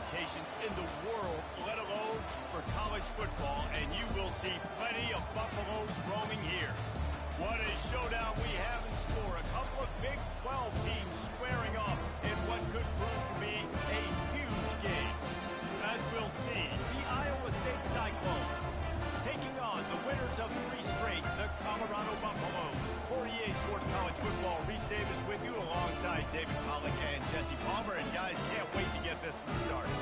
locations in the world, let alone for college football, and you will see plenty of Buffaloes roaming here. What a showdown we have in store. A couple of Big 12 teams squaring off in what could prove to be a huge game. As we'll see, the Iowa State Cyclones taking on the winners of 3 straight, the Colorado Buffaloes. For EA Sports College Football, Reese Davis with you alongside David Pollack and Jesse Palmer. And guys, can't wait to get this one started.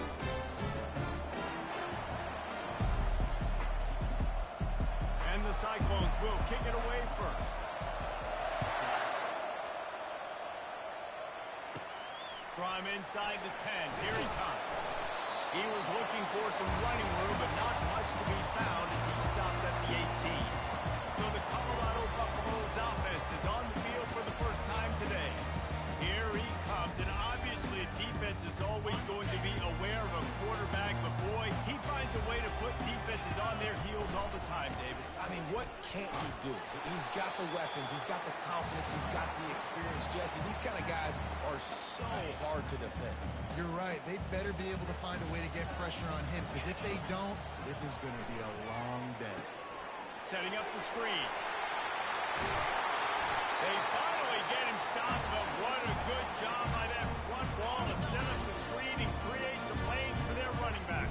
And the Cyclones will kick it away first. From inside the 10, here he comes. He was looking for some running room, but not much to be found as he stopped at the 18. So the Colorado Buffaloes offense is on the field for the first time today. Here he comes, and obviously defense is always going to be aware of a quarterback, but boy, he finds a way to put defenses on their heels all the time, David. I mean, what can't he do? He's got the weapons, he's got the confidence, he's got the experience. Jesse, these kind of guys are so hard to defend. You're right. They'd better be able to find a way to get pressure on him, because if they don't, this is going to be a long day. Setting up the screen. They finally get him stopped, but what a good job by that front wall to set up the screen and create some lanes for their running back.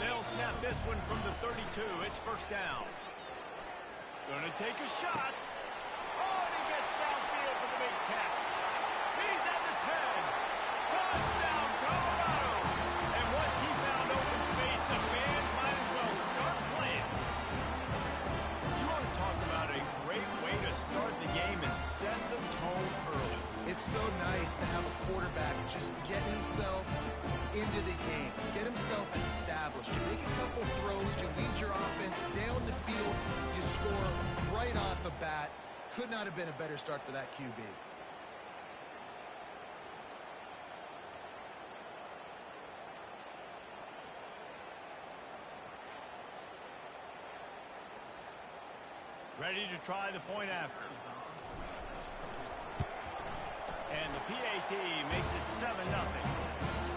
They'll snap this one from the 32. It's first down. Gonna take a shot. Oh, and he gets downfield for the big catch. He's at the 10. Touchdown, Colorado. And once he found open space, the band might as well start playing. You want to talk about a great way to start the game and set the tone early. It's so nice to have a quarterback just get himself into the game, get himself established. You make a couple throws, you lead your offense down the field, you score right off the bat. Could not have been a better start for that QB. Ready to try the point after. And the PAT makes it 7-0.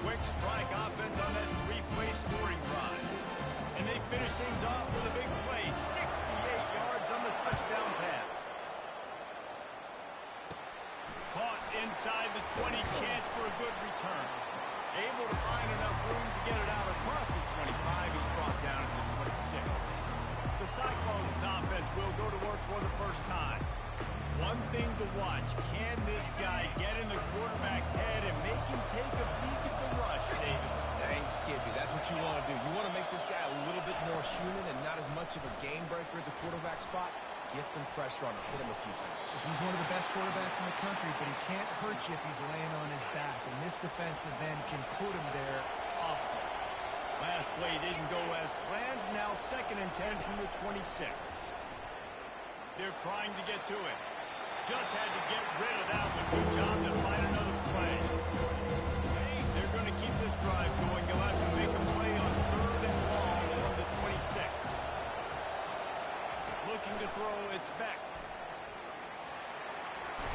Quick strike offense on that 3-play scoring drive. And they finish things off with a big play. 68 yards on the touchdown pass. Caught inside the 20, chance for a good return. Able to find enough room to get it out across the 25. He's brought down at the 26. The Cyclones offense will go to work for the first time. One thing to watch, can this guy get in the quarterback's head and make him take a peek at the rush, David? Dang, Skippy, that's what you want to do. You want to make this guy a little bit more human and not as much of a game breaker at the quarterback spot. Get some pressure on him, hit him a few times. He's one of the best quarterbacks in the country, but he can't hurt you if he's laying on his back, and this defensive end can put him there often. Last play didn't go as planned. Now 2nd and 10 from the 26. They're trying to get to it. Just had to get rid of that one. Good job to find another play. They're going to keep this drive going. They'll have to make a play on 3rd and long from the 26. Looking to throw, it's back.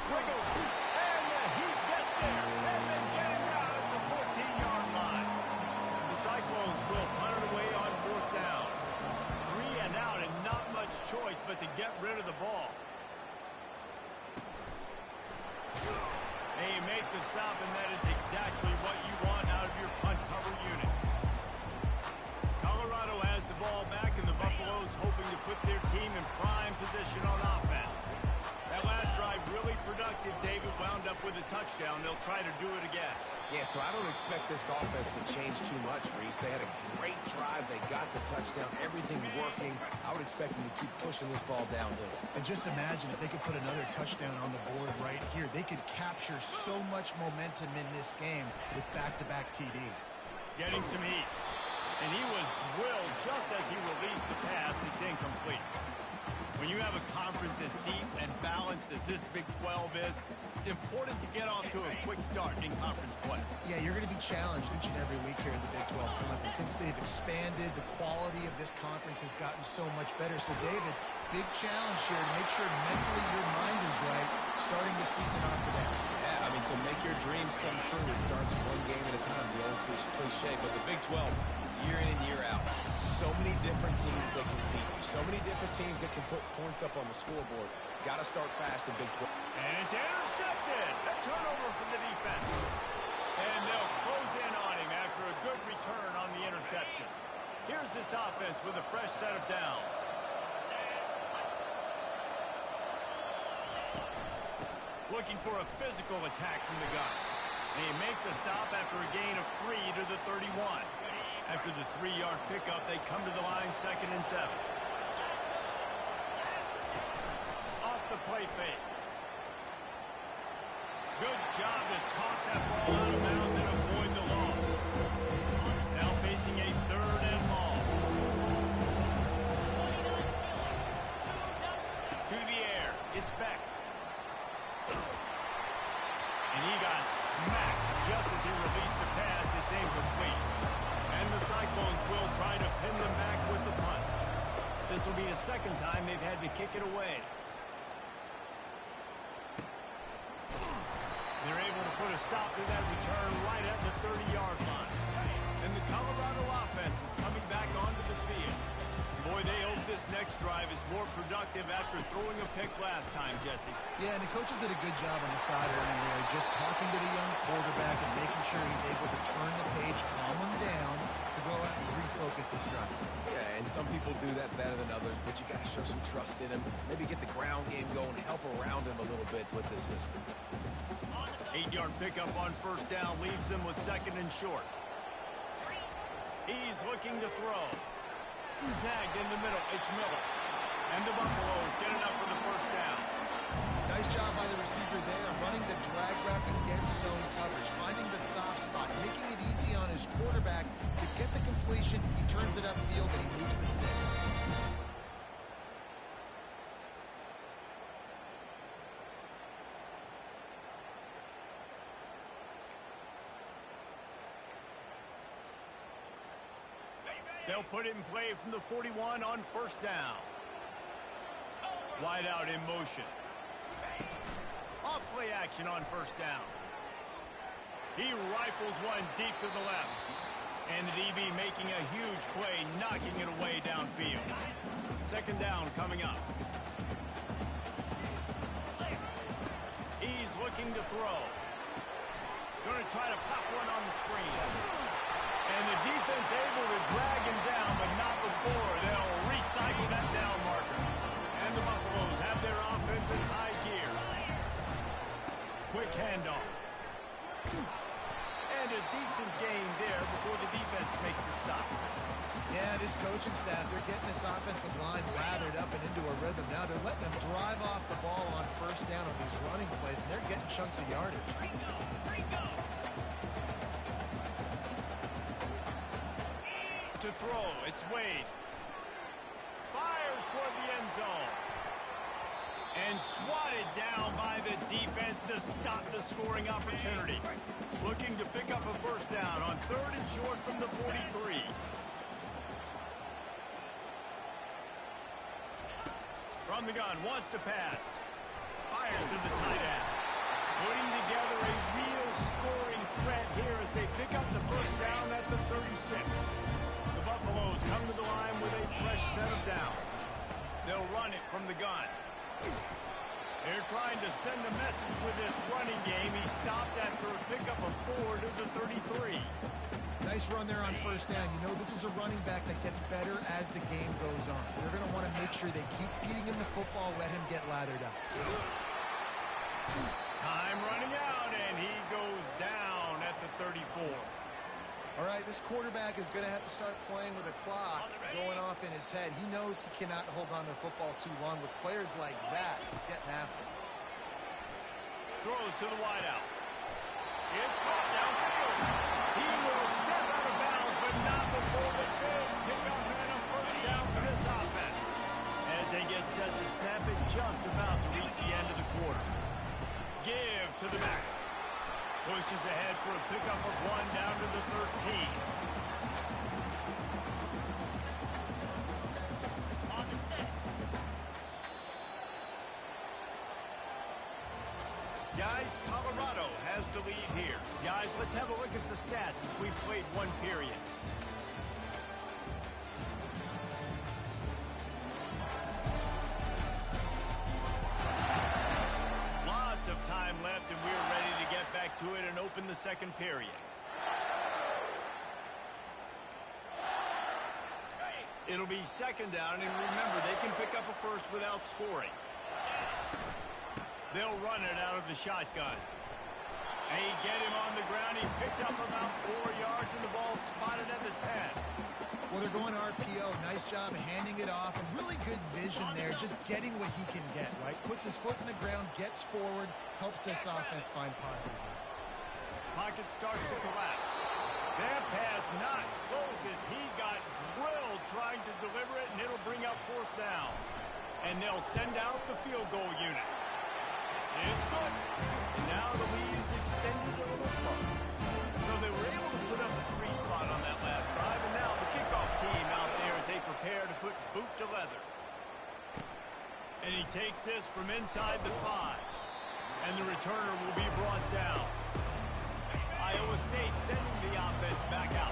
Wiggles, and he gets there, and then getting out at the 14-yard line. The Cyclones will punt it away on 4th down. 3 and out, and not much choice but to get rid of the ball. They make the stop, and that is exactly what you want out of your punt cover unit. Colorado has the ball back, and the Buffaloes hoping to put their team in prime position on offense. That last drive really productive. David wound up with a touchdown. They'll try to do it again. Yeah, so I don't expect this offense to change too much, Reese. They had a great drive. They got the touchdown. Everything working. I would expect them to keep pushing this ball downhill. And just imagine if they could put another touchdown on the board right here. They could capture so much momentum in this game with back-to-back TDs. Getting some heat. And he was drilled just as he released the pass. It's incomplete. When you have a conference as deep and balanced as this Big 12 is, it's important to get off to a quick start in conference play. Yeah, you're going to be challenged each and every week here in the Big 12 conference. Since they've expanded, the quality of this conference has gotten so much better. So, David, big challenge here to make sure mentally your mind is right starting the season off today. Yeah, I mean, to make your dreams come true. It starts one game at a time, the old cliche. But the Big 12, year in and year out, so many different teams that can beat you, so many different teams that can put points up on the scoreboard. Got to start fast in Big 12. And it's intercepted. A turnover from the defense. And they'll close in on him after a good return on the interception. Here's this offense with a fresh set of downs. Looking for a physical attack from the gun. They make the stop after a gain of 3 to the 31. After the 3-yard pickup, they come to the line 2nd and 7. Off the play fake. Good job to toss that ball out of bounds and avoid the loss. Now facing a 3rd and long. To the air. It's Beck. And he got smacked just as he released the pass. It's incomplete. And the Cyclones will try to pin them back with the punt. This will be the 2nd time they've had to kick it away. They're able to put a stop to that return right at the 30-yard line. And the Colorado offense is coming back onto the field. Boy, they hope this next drive is more productive after throwing a pick last time, Jesse. Yeah, and the coaches did a good job on the sideline there, just talking to the young quarterback and making sure he's able to turn the page, calm him down, to go out and refocus this drive. Yeah, and some people do that better than others, but you got to show some trust in him. Maybe get the ground game going, help around him a little bit with this system. 8-yard pickup on 1st down leaves them with 2nd and short. He's looking to throw. Snagged in the middle. It's Miller. And the Buffaloes get enough for the 1st down. Nice job by the receiver there, running the drag route against zone coverage, finding the soft spot, making it easy on his quarterback to get the completion. He turns it upfield and he moves the sticks. They'll put it in play from the 41 on 1st down. Wide out in motion. Off play action on 1st down. He rifles one deep to the left. And the DB making a huge play, knocking it away downfield. 2nd down coming up. He's looking to throw. Going to try to pop one on the screen. And the defense able to drag him down, but not before. They'll recycle that down marker. And the Buffaloes have their offense in high gear. Quick handoff. And a decent gain there before the defense makes the stop. Yeah, this coaching staff, they're getting this offensive line lathered up and into a rhythm. Now they're letting them drive off the ball on 1st down on these running plays, and they're getting chunks of yardage. To throw, it's Wade. Fires toward the end zone. And swatted down by the defense to stop the scoring opportunity. Looking to pick up a 1st down on 3rd and short from the 43. From the gun, wants to pass. Fires to the tight end. Putting together a real scoring threat here as they pick up the 1st down at the 36. Buffaloes come to the line with a fresh set of downs. They'll run it from the gun. They're trying to send a message with this running game. He stopped after a pickup of 4 to the 33. Nice run there on 1st down. You know, this is a running back that gets better as the game goes on. So they're going to want to make sure they keep feeding him the football, let him get lathered up. Time running out, and he goes down at the 34. All right, this quarterback is going to have to start playing with a clock going off in his head. He knows he cannot hold on to the football too long with players like that getting after him. Throws to the wideout. It's caught downfield. He will step out of bounds, but not before the big pickup and a 1st down for this offense. As they get set to snap it, just about to reach the end of the quarter. Give to the back. Pushes ahead for a pickup of 1 down to the 13. On the set. Guys, Colorado has the lead here. Guys, let's have a look at the stats as we've played one period. Lots of time left, and we're ready to get back to it and open the second period. It'll be second down, and remember, they can pick up a first without scoring. They'll run it out of the shotgun. They get him on the ground. He picked up about 4 yards, and the ball spotted at the 10. Well, they're going RPO. Nice job of handing it off. And really good vision there, just getting what he can get, right? Puts his foot in the ground, gets forward, helps this offense find positive moments. Pocket starts to collapse. That pass not closes. He got drilled trying to deliver it, and it'll bring up fourth down. And they'll send out the field goal unit. It's good. And now the lead is extended a little further. So they were able to put up a 3 spot on that last drive, and now the kickoff team out there as they prepare to put boot to leather. And he takes this from inside the 5. And the returner will be brought down. Iowa State sending the offense back out.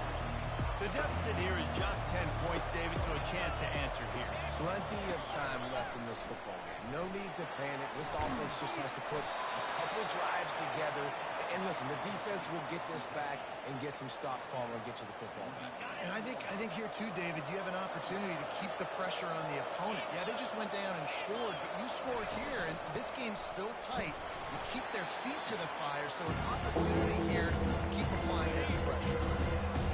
The deficit here is just 10 points, David, so a chance to answer here. Plenty of time left in this football game. No need to panic. This offense just has to put a couple drives together. And listen, the defense will get this back and get some stops following and get you the football back. And I think here too, David, you have an opportunity to keep the pressure on the opponent. Yeah, they just went down and scored, but you score here, and this game's still tight. You keep their feet to the fire, so an opportunity here to keep applying any pressure.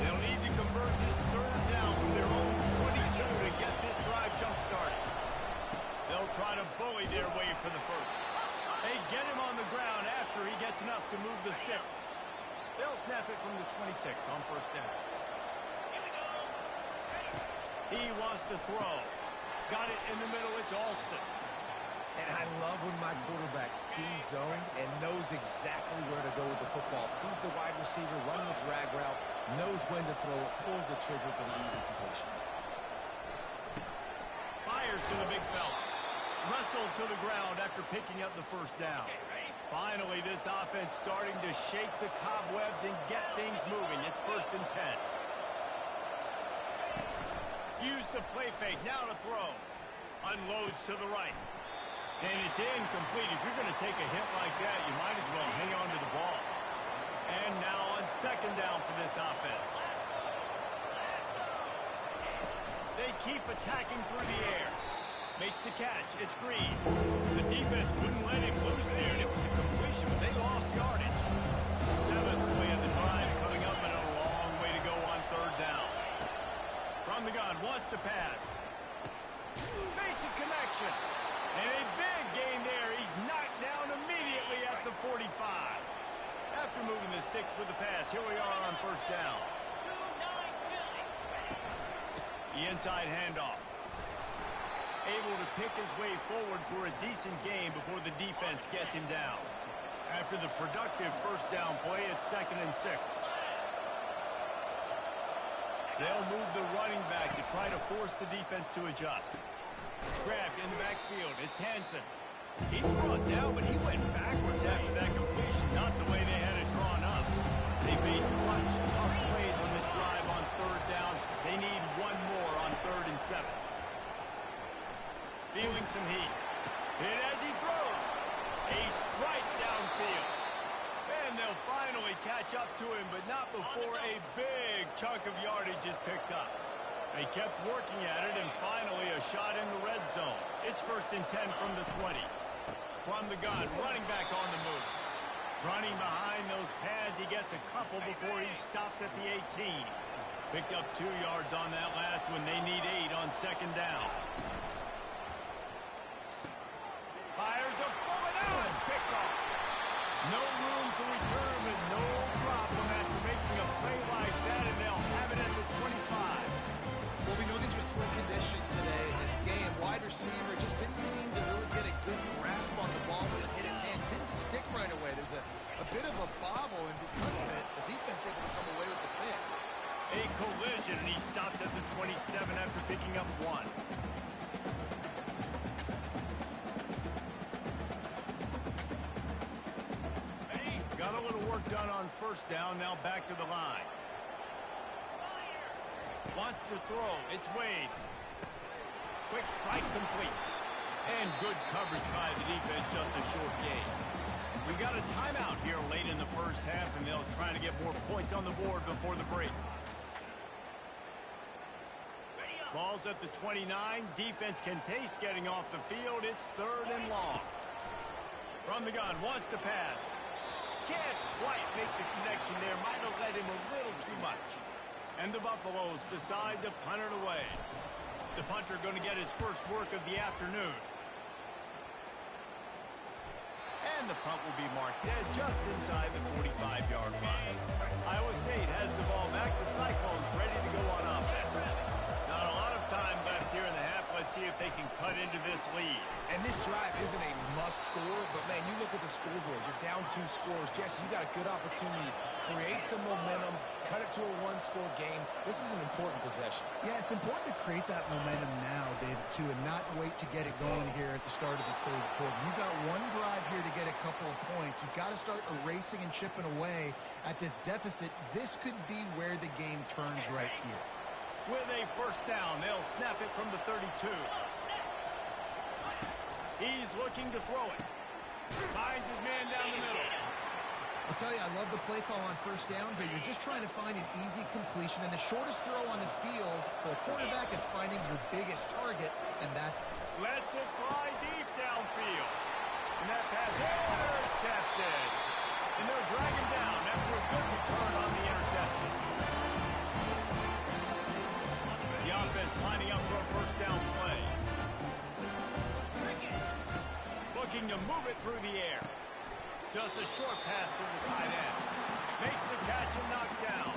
They'll need to convert this third down from their own 22 to get this drive jump-started. They'll try to bully their way for the first. They get him on the ground after he gets enough to move the sticks. They'll snap it from the 26 on first down. He wants to throw. Got it in the middle. It's Alston. And I love when my quarterback sees zone and knows exactly where to go with the football. Sees the wide receiver running the drag route, knows when to throw it, pulls the trigger for the easy completion. Fires to the big fella. Wrestled to the ground after picking up the first down. Finally, this offense starting to shake the cobwebs and get things moving. It's first and 10. Use the play fake. Now to throw. Unloads to the right. And it's incomplete. If you're going to take a hit like that, you might as well hang on to the ball. And now on second down for this offense. They keep attacking through the air. Makes the catch. It's Green. The defense wouldn't let him loose there, and it was a completion, but they lost yardage. The 7th play of the drive coming up, and a long way to go on third down. From the gun, wants to pass. Makes a connection. And a big gain there. He's knocked down immediately at the 45. After moving the sticks with the pass, here we are on first down. The inside handoff. Able to pick his way forward for a decent game before the defense gets him down. After the productive first down play, it's second and 6. They'll move the running back to try to force the defense to adjust. Grabbed in the backfield. It's Hansen. He threw it down, but he went backwards after that completion. Not the way they had it drawn up. They made clutch, tough plays on this drive on third down. They need one more on third and 7. Feeling some heat. Hit as he throws. A strike downfield. And they'll finally catch up to him, but not before a big chunk of yardage is picked up. They kept working at it, and finally a shot in the red zone. It's first and 10 from the 20. From the gun, running back on the move. Running behind those pads, he gets a couple before he stopped at the 18. Picked up 2 yards on that last one. They need 8 on second down. Fires a bullet out. It's picked off. No room to return, but no problem after making a play like that, and they'll have it at the 25. Well, we know these are slim conditions today in this game. Wide receiver just didn't seem to really get a good grasp on the ball when it hit his hands. Didn't stick right away. There's a bit of a bobble, and because of it, the defense able to come away with the pick. A collision, and he stopped at the 27 after picking up 1. Got a little work done on first down. Now back to the line. Wants to throw. It's Wade. Quick strike complete. And good coverage by the defense, just a short gain. We got a timeout here late in the first half, and they'll try to get more points on the board before the break. Ball's at the 29. Defense can taste getting off the field. It's 3rd and long. From the gun, wants to pass. Can't quite make the connection there. Might have led him a little too much. And the Buffaloes decide to punt it away. The punter going to get his first work of the afternoon. And the punt will be marked dead just inside the 45-yard line. Iowa State has the ball back. The Cyclones ready to go on offense. Not a lot of time left here in the half. Let's see if they can cut into this lead. And this drive isn't a must score, but man, you look at the scoreboard. You're down 2 scores. Jesse, you got a good opportunity to create some momentum, cut it to a 1-score game. This is an important possession. Yeah, it's important to create that momentum now, David, too, and not wait to get it going here at the start of the 3rd quarter. You've got one drive here to get a couple of points. You've got to start erasing and chipping away at this deficit. This could be where the game turns right here. With a first down, they'll snap it from the 32. He's looking to throw it. Finds his man down the middle. I'll tell you, I love the play call on first down, but you're just trying to find an easy completion, and the shortest throw on the field for a quarterback is finding your biggest target, and that's... Lets it fly deep downfield. And that pass intercepted. And they'll drag him down after a good return on the interception. The offense lining up for a first down play. Looking to move it through the air. Just a short pass to the tight end. Makes the catch and knocked down.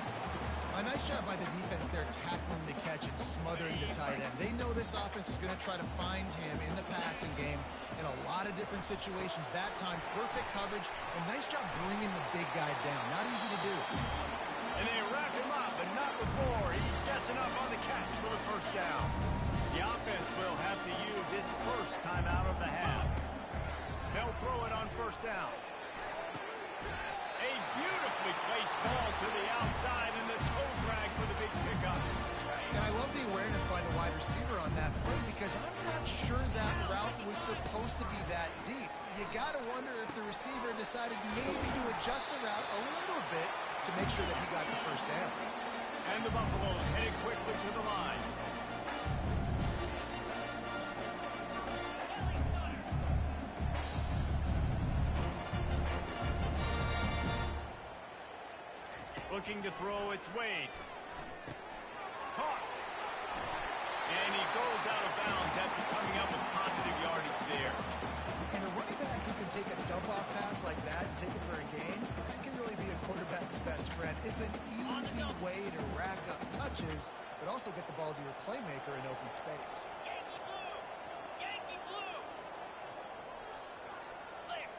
A nice job by the defense there, tackling the catch and smothering the tight end. They know this offense is going to try to find him in the passing game in a lot of different situations. That time, perfect coverage, and nice job bringing the big guy down. Not easy to do. And they wrap him up, but not before he gets enough on the catch for the first down. The offense will have to use its first timeout of the half. They'll throw it on first down. A beautifully placed ball to the outside and the toe drag for the big pickup. And I love the awareness by the wide receiver on that play because I'm not sure that route was supposed to be that deep. You got to wonder if the receiver decided maybe to adjust the route a little bit to make sure that he got the first down. And the Buffaloes headed quickly to the line. Looking to throw, it's Wade. Caught. And he goes out of bounds after coming up with positive yardage there. And a running back who can take a dump-off pass like that and take it for a gain, that can really be a quarterback's best friend. It's an easy way to rack up touches, but also get the ball to your playmaker in open space. Yankee blue! Yankee blue! Clear!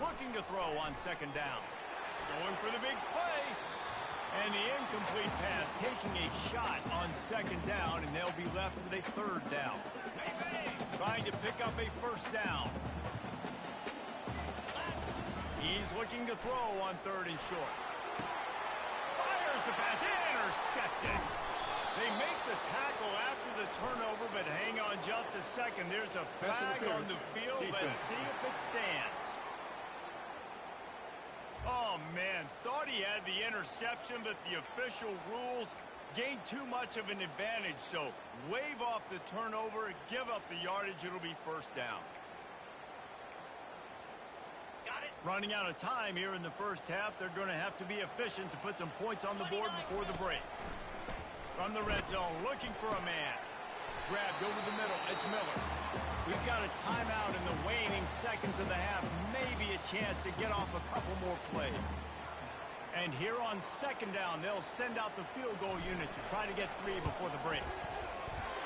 Looking to throw on second down. Going for the big play. And the incomplete pass taking a shot on second down, and they'll be left with a third down. Trying to pick up a first down. He's looking to throw on third and short. Fires the pass. Intercepted. They make the tackle after the turnover, but hang on just a second. There's a flag on the field. Let's see if it stands. Oh, man, thought he had the interception, but the official rules gained too much of an advantage. So wave off the turnover, give up the yardage. It'll be first down. Got it. Running out of time here in the first half. They're going to have to be efficient to put some points on the board before the break. From the red zone, looking for a man. Grabbed over the middle. It's Miller. We've got a timeout in the waning seconds of the half. Maybe a chance to get off a couple more plays. And here on second down, they'll send out the field goal unit to try to get 3 before the break.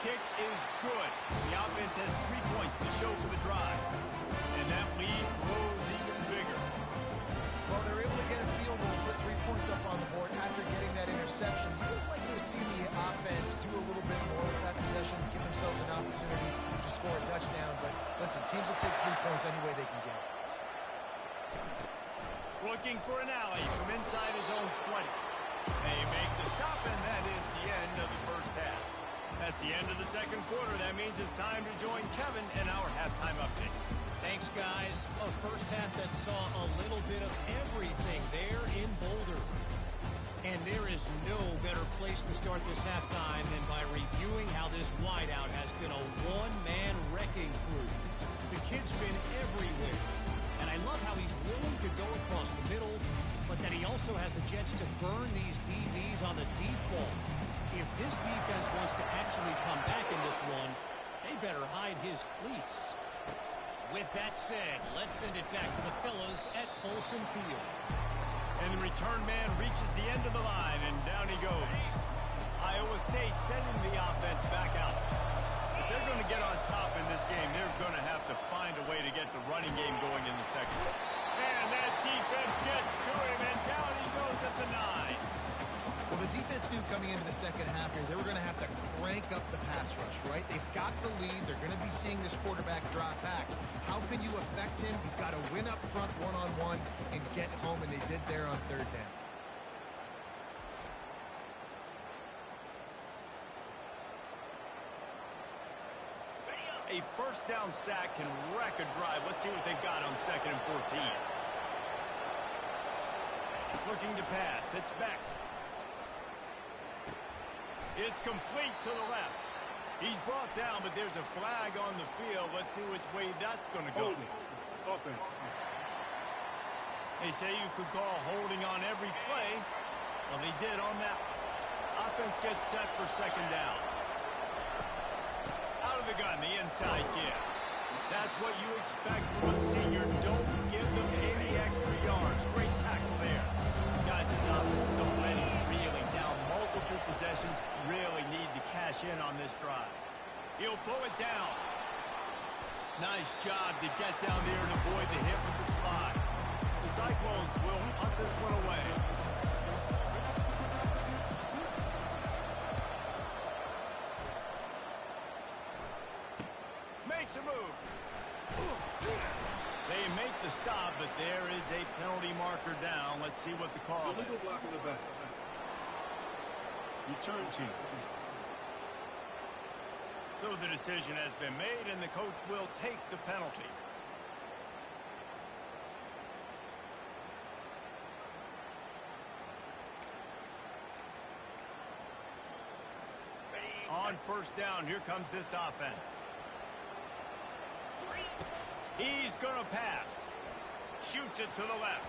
Kick is good. The offense has 3 points to show for the drive. And that lead grows even bigger. Well, they're able to get a field goal, put 3 points up on the board after getting that interception. You would like to see the offense do a little bit more with that possession, give themselves an opportunity to score a touchdown. But listen, teams will take 3 points any way they can get. looking for an alley from inside his own 20. They make the stop, and that is the end of the first half. That's the end of the second quarter. That means it's time to join Kevin in our halftime update. Thanks, guys. A first half that saw a little bit of everything there in Boulder. And there is no better place to start this halftime than by reviewing how this wideout has been a one-man wrecking crew. The kid's been everywhere. And I love how he's willing to go across the middle, but that he also has the jets to burn these DBs on the deep ball. If this defense wants to actually come back in this one, they better hide his cleats. With that said, let's send it back to the fellas at Folsom Field. And the return man reaches the end of the line, and down he goes. Iowa State sending the offense back out. If they're going to get on top in this game, they're going to have to find a way to get the running game going in the second. And that defense gets to him, and down he goes at the 9. Well, the defense knew coming into the second half here, they were going to have to crank up the pass rush, right? They've got the lead. They're going to be seeing this quarterback drop back. How can you affect him? You've got to win up front one-on-one and get home, and they did there on third down. A first down sack can wreck a drive. Let's see what they've got on 2nd and 14. Looking to pass. It's back. It's complete to the left. He's brought down, but there's a flag on the field. Let's see which way that's going to go. Open. They say you could call holding on every play. Well, they did on that. Offense gets set for 2nd down. Out of the gun, the inside give. That's what you expect from a senior. Don't give them any extra yards. Great tackle there. Guys, this offense is already reeling down multiple possessions. Really need to cash in on this drive. He'll pull it down. Nice job to get down there and avoid the hit with the slide. The Cyclones will punt this one away. Makes a move. They make the stop, but there is a penalty marker down. Let's see what the call is. Illegal block in the back. Return team. So the decision has been made, and the coach will take the penalty. On first down, here comes this offense. He's going to pass. Shoots it to the left.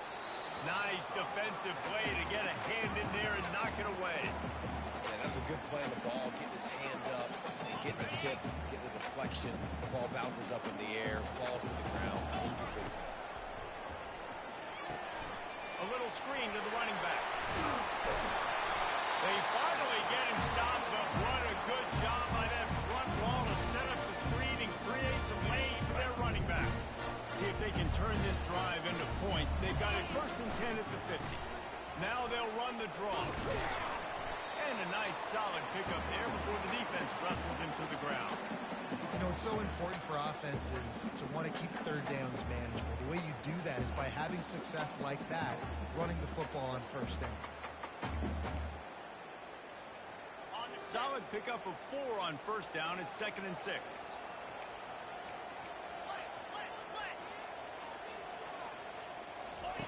Nice defensive play to get a hand in there and knock it away. Yeah, that was a good play on the ball, getting his hand up, and getting the tip, getting the deflection. The ball bounces up in the air, falls to the ground. A little screen to the running back. They finally get him stopped, but what a good job by that front wall to set up the screen and create some lanes for their running back. See if they can turn this drive into points. They've got it 1st and 10 at the 50. Now they'll run the draw. And a nice solid pickup there before the defense wrestles him to the ground. You know, it's so important for offenses to want to keep third downs manageable. The way you do that is by having success like that, running the football on first down. Solid pickup of 4 on first down. It's 2nd and 6.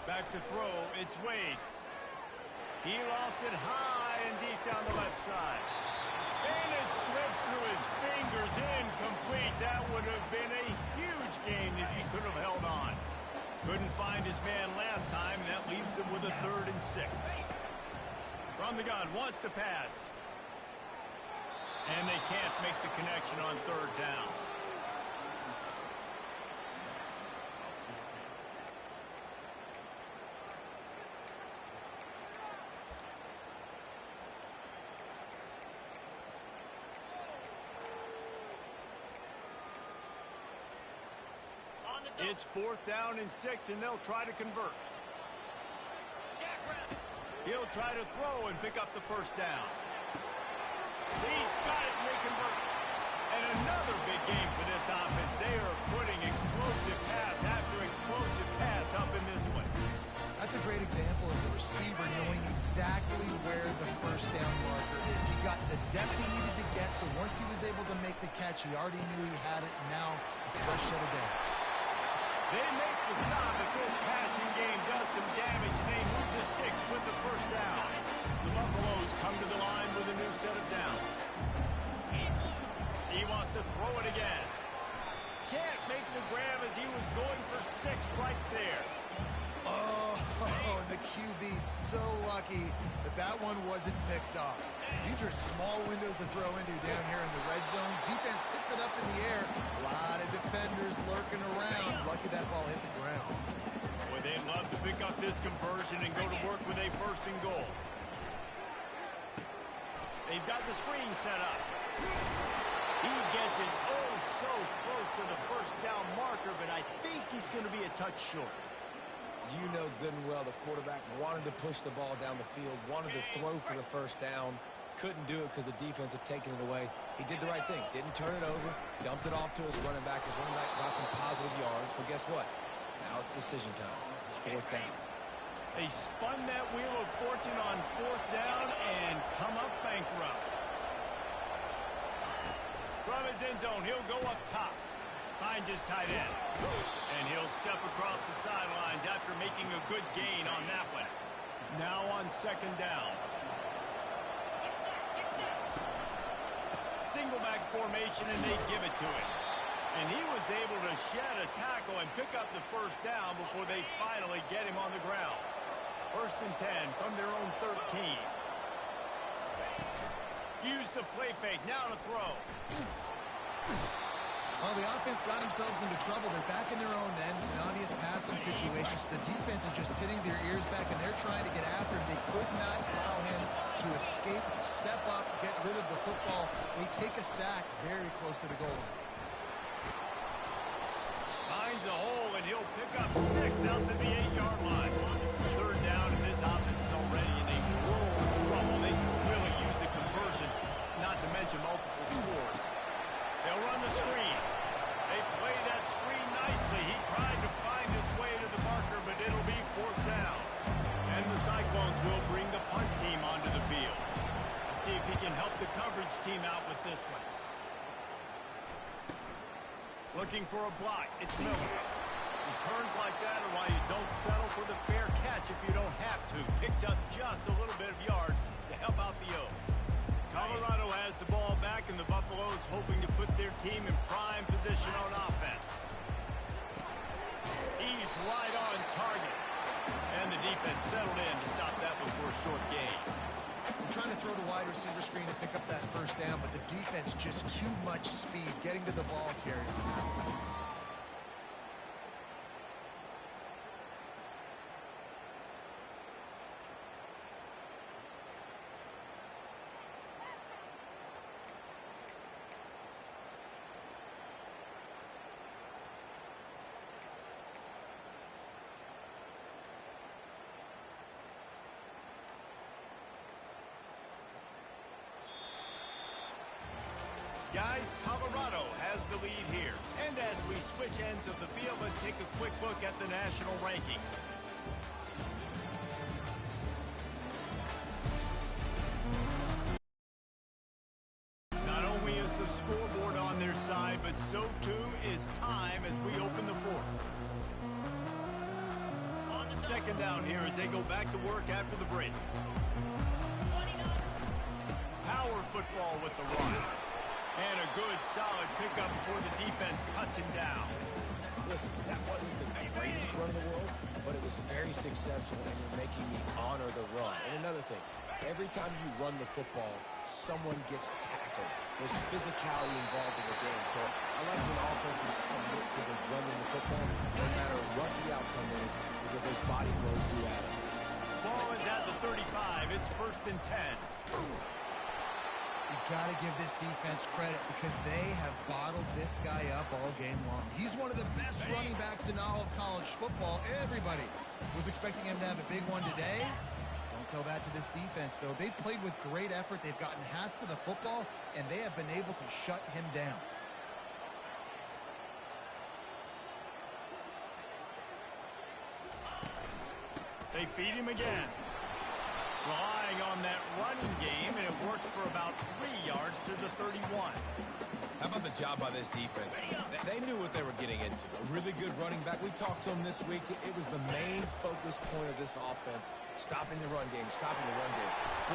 Back to throw. It's Wade. He lost it high and deep down the left side. And it slips through his fingers. Incomplete. That would have been a huge gain if he could have held on. Couldn't find his man last time, and that leaves him with a 3rd and 6. From the gun, wants to pass. And they can't make the connection on 3rd down. It's 4th down and 6, and they'll try to convert. He'll try to throw and pick up the first down. He's got it, and they convert. And another big game for this offense. They are putting explosive pass after explosive pass up in this one. That's a great example of the receiver knowing exactly where the first down marker is. He got the depth he needed to get, so once he was able to make the catch, he already knew he had it, and now a fresh set of downs. They make the stop, but this passing game does some damage, and they move the sticks with the first down. The Buffaloes come to the line with a new set of downs. He wants to throw it again. Can't make the grab as he was going for 6 right there. Oh, and the QB so lucky that one wasn't picked off. These are small windows to throw into down here in the red zone. Defense tipped it up in the air. A lot of defenders lurking around. Lucky that ball hit the ground. Boy, they'd love to pick up this conversion and go to work with a 1st and goal. They've got the screen set up. He gets it so close to the first down marker, but I think he's going to be a touch short. You know good and well the quarterback wanted to push the ball down the field, wanted to throw for the first down, couldn't do it because the defense had taken it away. He did the right thing, didn't turn it over, dumped it off to his running back. His running back got some positive yards, but guess what? Now it's decision time. It's 4th down. They spun that wheel of fortune on 4th down and come up bankrupt. From his end zone, he'll go up top. Finds his tight end. And he'll step across the sidelines after making a good gain on that one. Now on 2nd down. Single back formation, and they give it to him. And he was able to shed a tackle and pick up the first down before they finally get him on the ground. 1st and 10 from their own 13. Use the play fake. Now to throw. Well, the offense got themselves into trouble. They're back in their own end. It's an obvious passing situation. So the defense is just pinning their ears back, and they're trying to get after him. They could not allow him to escape, step up, get rid of the football. They take a sack very close to the goal line. Finds a hole, and he'll pick up 6 out to the 8-yard line. 3rd down, and this offense is already in a world of trouble. They can really use a conversion, not to mention multiple scores. They'll run the screen. They play that screen nicely. He tried to find his way to the marker, but it'll be 4th down. And the Cyclones will bring the punt team onto the field. Let's see if he can help the coverage team out with this one. Looking for a block. It's Miller. Returns like that are why you don't settle for the fair catch if you don't have to. Picks up just a little bit of yards to help out the O. Colorado has the ball back, and the Buffaloes hoping to put their team in prime position on offense. He's right on target. And the defense settled in to stop that one for a short gain. I'm trying to throw the wide receiver screen to pick up that first down, but the defense just too much speed getting to the ball carrier. Guys, Colorado has the lead here. And as we switch ends of the field, let's take a quick look at the national rankings. Not only is the scoreboard on their side, but so too is time as we open the 4th. 2nd down here as they go back to work after the break. Power football with the run. And a good, solid pickup before the defense cuts him down. Listen, that wasn't the greatest run in the world, but it was very successful, and you're making me honor the run. And another thing, every time you run the football, someone gets tackled. There's physicality involved in the game. So I like when offenses commit to the running the football, no matter what the outcome is, because those body blows do add up. Ball is at the 35. It's 1st and 10. You got to give this defense credit because they have bottled this guy up all game long. He's one of the best running backs in all of college football. Everybody was expecting him to have a big one today. Don't tell that to this defense, though. They've played with great effort. They've gotten hats to the football, and they have been able to shut him down. They feed him again. Relying on that running game, and it works for about 3 yards to the 31. How about the job by this defense? They knew what they were getting into. A really good running back. We talked to him this week. It was the main focus point of this offense, stopping the run game, stopping the run game.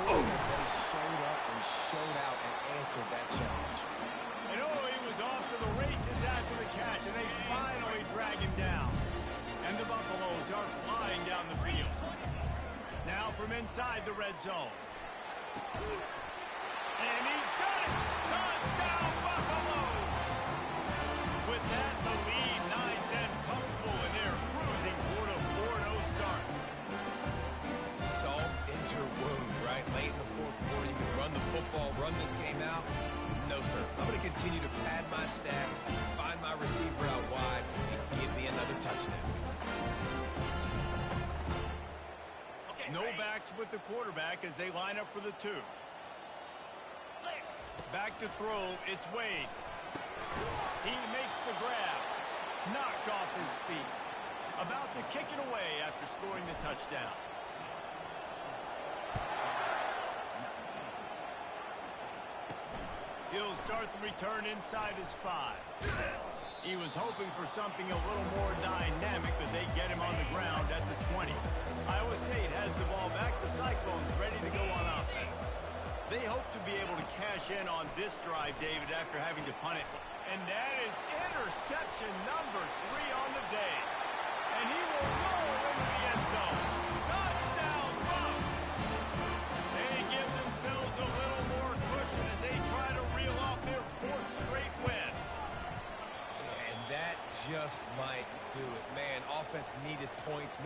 Boy, they showed up and showed out and answered that challenge. And he was off to the races after the catch, and they finally drag him down. And the Buffaloes are flying down the field. Now from inside the red zone. And he's got it! Touchdown, Buffaloes! With that, the lead nice and comfortable, and they're cruising toward a 4-0 start. Salt into your wound, right? Late in the fourth quarter, you can run the football, run this game out. No, sir. I'm going to continue to pad my stats, find my receiver out wide, and give me another touchdown. No backs with the quarterback as they line up for the 2. Back to throw, it's Wade. He makes the grab. Knocked off his feet. About to kick it away after scoring the touchdown. He'll start the return inside his 5. He was hoping for something a little more dynamic, but they get him on the ground at the 20. Iowa State has the ball back. The Cyclones ready to go on offense. They hope to be able to cash in on this drive, David, after having to punt it. And that is interception number 3 on the day. And he will roll into the end zone. Touchdown, Bucks! They give themselves a little more cushion as they try to reel off their 4th straight win. And that just might do it. Man, offense needed points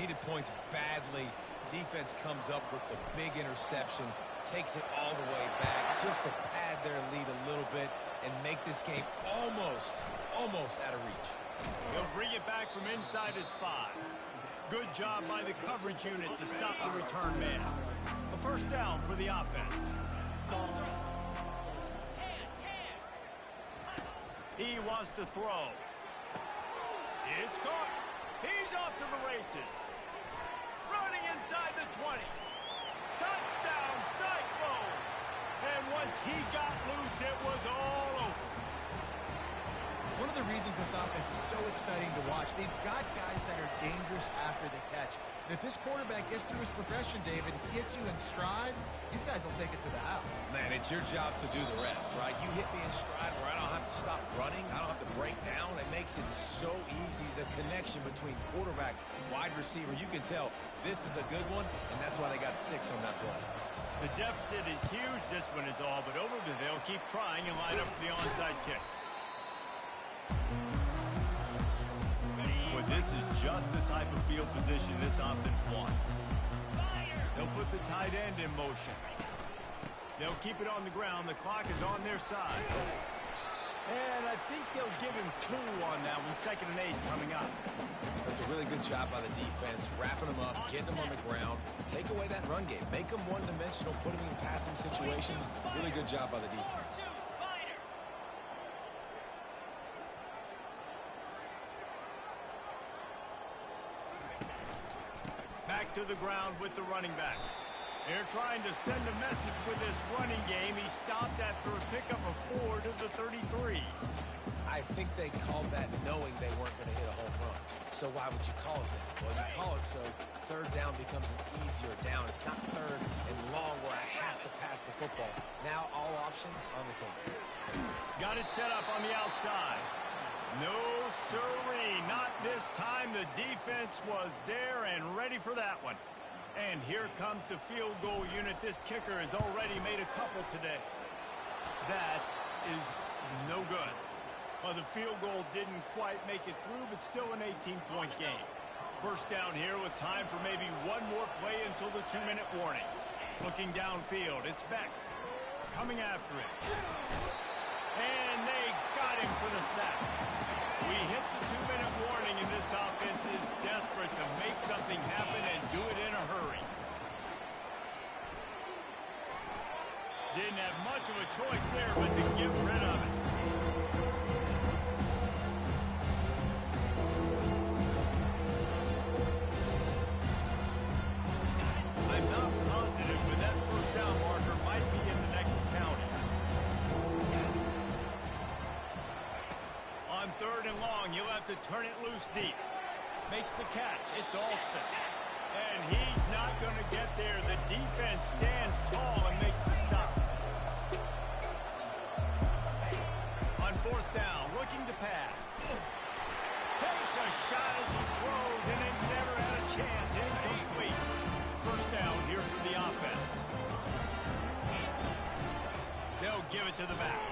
badly. Defense comes up with the big interception, takes it all the way back just to pad their lead a little bit and make this game almost out of reach. He'll bring it back from inside his 5. Good job by the coverage unit to stop the return man. A first down for the offense. He wants to throw. It's caught. He's off to the races. Running inside the 20. Touchdown, Cyclones! And once he got loose, it was all over. One of the reasons this offense is so exciting to watch, they've got guys that are dangerous after the catch. And if this quarterback gets through his progression, David, hits you in stride, these guys will take it to the house. Man, it's your job to do the rest, right? You hit me in stride where I don't have to stop running. I don't have to break down. It makes it so easy. The connection between quarterback, wide receiver, you can tell this is a good one, and that's why they got 6 on that play. The deficit is huge, this one is all, but over they'll keep trying and line up for the onside kick. But this is just the type of field position this offense wants. They'll put the tight end in motion. They'll keep it on the ground. The clock is on their side. And I think they'll give him 2 on that one. 2nd and 8 coming up. That's a really good job by the defense, wrapping them up, getting them on the ground. Take away that run game. Make them one-dimensional, put them in passing situations. Really good job by the defense. Back to the ground with the running back. They're trying to send a message with this running game. He stopped after a pickup of 4 to the 33. I think they called that knowing they weren't going to hit a home run. So why would you call it that? Well, you call it so 3rd down becomes an easier down. It's not 3rd and long where I have to pass the football. Now all options on the table. Got it set up on the outside. No, sirree, not this time. The defense was there and ready for that one. And here comes the field goal unit. This kicker has already made a couple today. That is no good. Well, the field goal didn't quite make it through, but still an 18-point game. First down here with time for maybe one more play until the 2-minute warning. Looking downfield, it's Beck coming after it. And they got him for the sack. We hit the 2-minute warning, and this offense is desperate to make something happen and do it in a hurry. Didn't have much of a choice there, but to get rid of it. to turn it loose deep. Makes the catch. It's Alston. And he's not going to get there. The defense stands tall and makes the stop. On fourth down, looking to pass. Takes a shot as he throws, and it never had a chance. Incomplete. First down here for the offense. They'll give it to the back.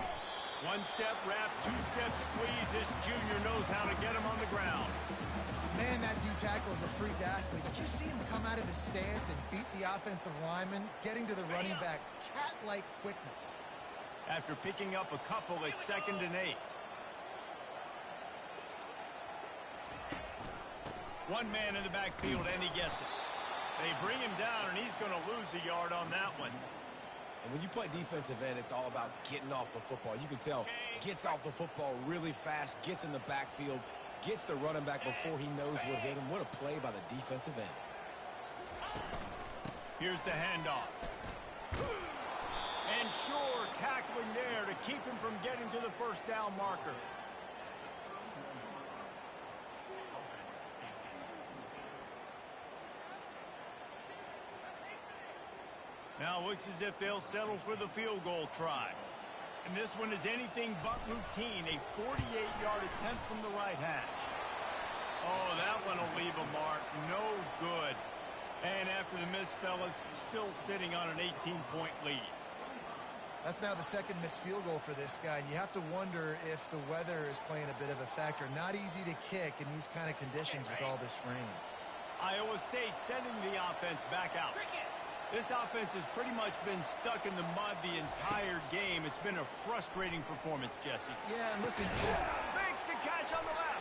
One-step wrap, two-step squeeze. This junior knows how to get him on the ground. Man, that D-tackle is a freak athlete. Did you see him come out of his stance and beat the offensive lineman, getting to the running back? Cat-like quickness. After picking up a couple, it's 2nd and 8. One man in the backfield, and he gets it. They bring him down, and he's going to lose a yard on that one. And when you play defensive end, it's all about getting off the football. You can tell, gets off the football really fast, gets in the backfield, gets the running back before he knows what hit him. What a play by the defensive end. Here's the handoff. And sure, tackling there to keep him from getting to the first down marker. Now looks as if they'll settle for the field goal try. And this one is anything but routine. A 48-yard attempt from the right hash. Oh, that one will leave a mark. No good. And after the miss, fellas, still sitting on an 18-point lead. That's now the second missed field goal for this guy. You have to wonder if the weather is playing a bit of a factor. Not easy to kick in these kind of conditions with all this rain. Iowa State sending the offense back out. This offense has pretty much been stuck in the mud the entire game. It's been a frustrating performance, Jesse. Yeah, and listen. Makes the catch on the left.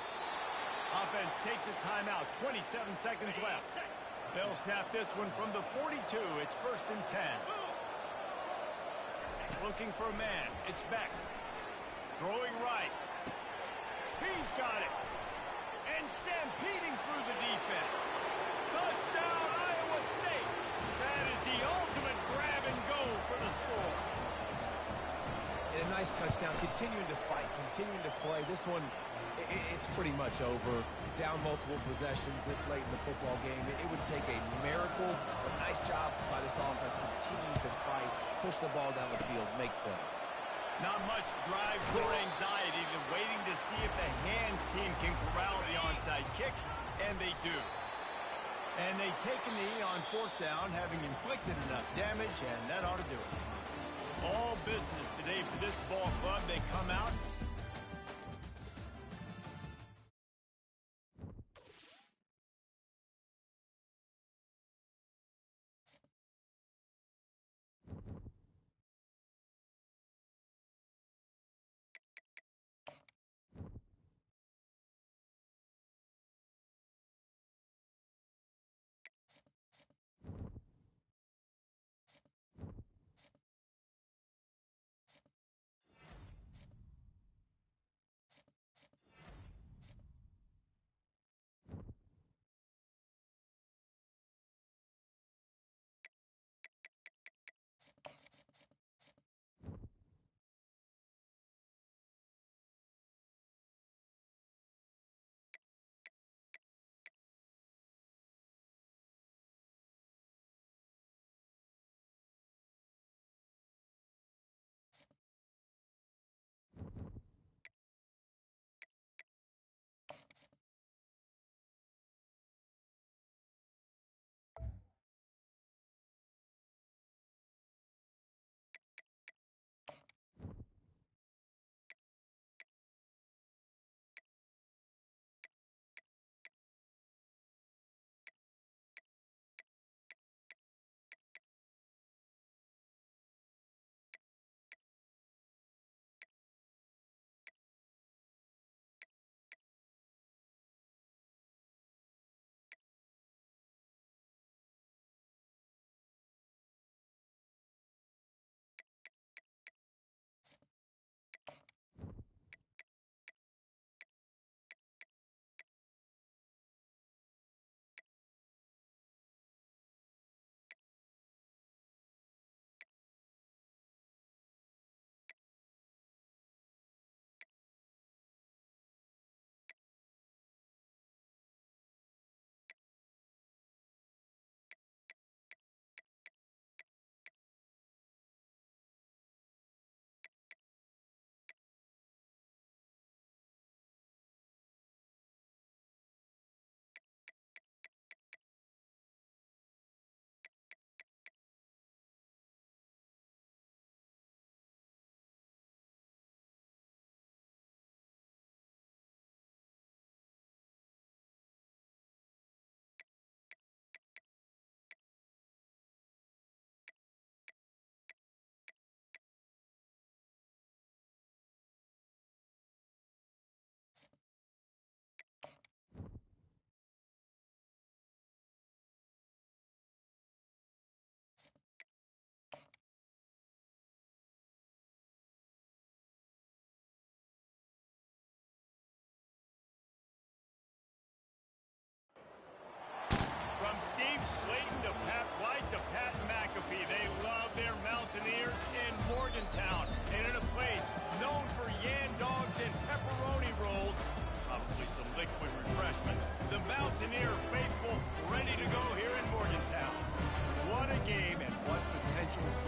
Offense takes a timeout. 27 seconds left. They'll snap this one from the 42. It's 1st and 10. Looking for a man. It's Beck. Throwing right. He's got it. And stampeding through the defense. Touchdown, Iowa State. That is the ultimate grab and go for the score. And a nice touchdown. Continuing to fight, continuing to play. This one, it's pretty much over. Down multiple possessions this late in the football game. It would take a miracle. A nice job by this offense. Continue to fight, push the ball down the field, make plays. Not much drive or anxiety than waiting to see if the hands team can corral the onside kick, and they do. And they take a knee on 4th down, having inflicted enough damage, and that ought to do it. All business today for this ball club. They come out.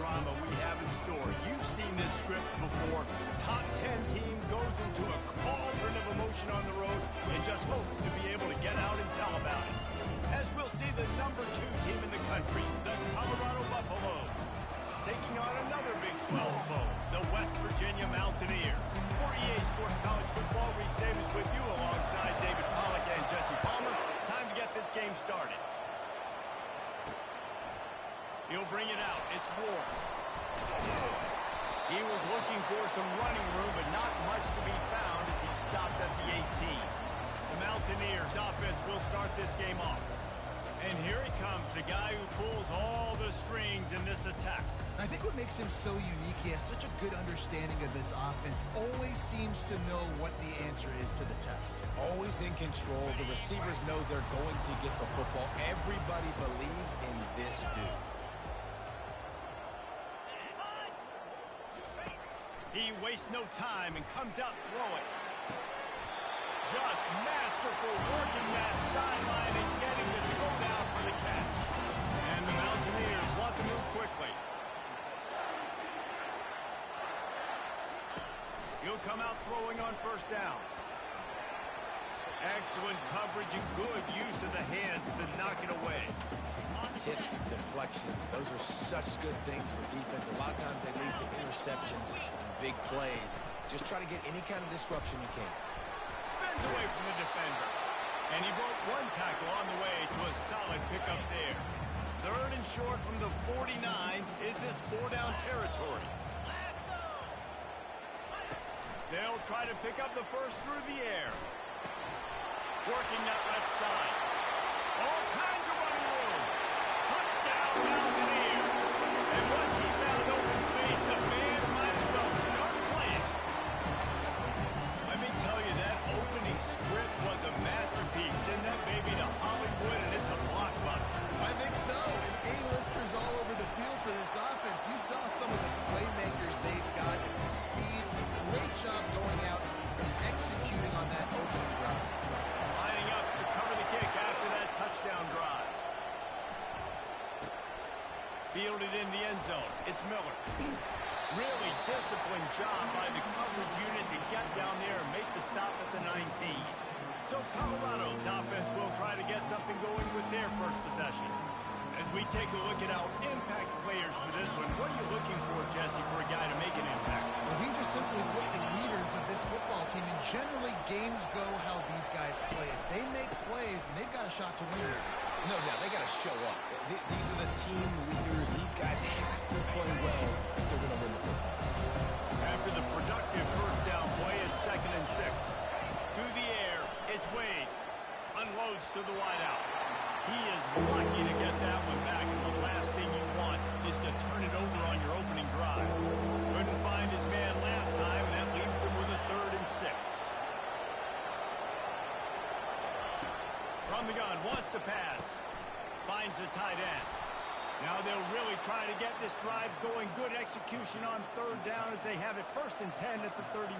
drama we have in store. You've seen this script before. Top 10 team goes into a cauldron of emotion on the road and just hopes to be able to get out and tell about it. As we'll see the number 2 team in the country, the Colorado Buffaloes, taking on another Big 12 foe, the West Virginia Mountaineers. For EA Sports College Football, Reese Davis with you alongside David Pollack and Jesse Palmer. Time to get this game started. He'll bring it out. It's Ward. He was looking for some running room, but not much to be found as he stopped at the 18. The Mountaineers offense will start this game off. And here he comes, the guy who pulls all the strings in this attack. I think what makes him so unique, he has such a good understanding of this offense, always seems to know what the answer is to the test. Always in control. The receivers know they're going to get the football. Everybody believes in this dude. He wastes no time and comes out throwing. Just masterful working that sideline and getting the toe down for the catch. And the Mountaineers want to move quickly. He'll come out throwing on first down. Excellent coverage and good use of the hands to knock it away. Tips, deflections, those are such good things for defense. A lot of times they lead to interceptions and big plays. Just try to get any kind of disruption you can. Spins away from the defender. And he broke one tackle on the way to a solid pickup there. 3rd and short from the 49. Is this 4-down territory? They'll try to pick up the first through the air. Working that left side. All kinds of running room. Touchdown, Mountaineers. And once he found open space, the man might as well start playing. Let me tell you, that opening script was a masterpiece. Send that baby to Hollywood, and it's a blockbuster. I think so. And A-listers all over the field for this offense. You saw some of the playmakers they've got, speed. Great job going out and executing on that opening drive. Lining up to cover the kick after that touchdown drive. Fielded in the end zone. It's Miller. Really disciplined job by the coverage unit to get down there and make the stop at the 19. So Colorado's offense will try to get something going with their first possession. As we take a look at our impact players for this one, what are you looking for, Jesse, for a guy to make an impact? Well, these are simply put the leaders of this football team, and generally games go how these guys play. If they make plays, then they've got a shot to win this one. No doubt, they got to show up. These are the team leaders. These guys have to play well if they're going to win the football. After the productive first down play, it's 2nd and 6. To the air, it's Wade. Unloads to the wideout. He is lucky to get that one back, and the last thing you want is to turn it over on your opening drive. Couldn't find his man last time, and that leaves him with a 3rd and 6. From the gun, wants to pass. Finds the tight end. Now they'll really try to get this drive going. Good execution on 3rd down as they have it 1st and 10 at the 31.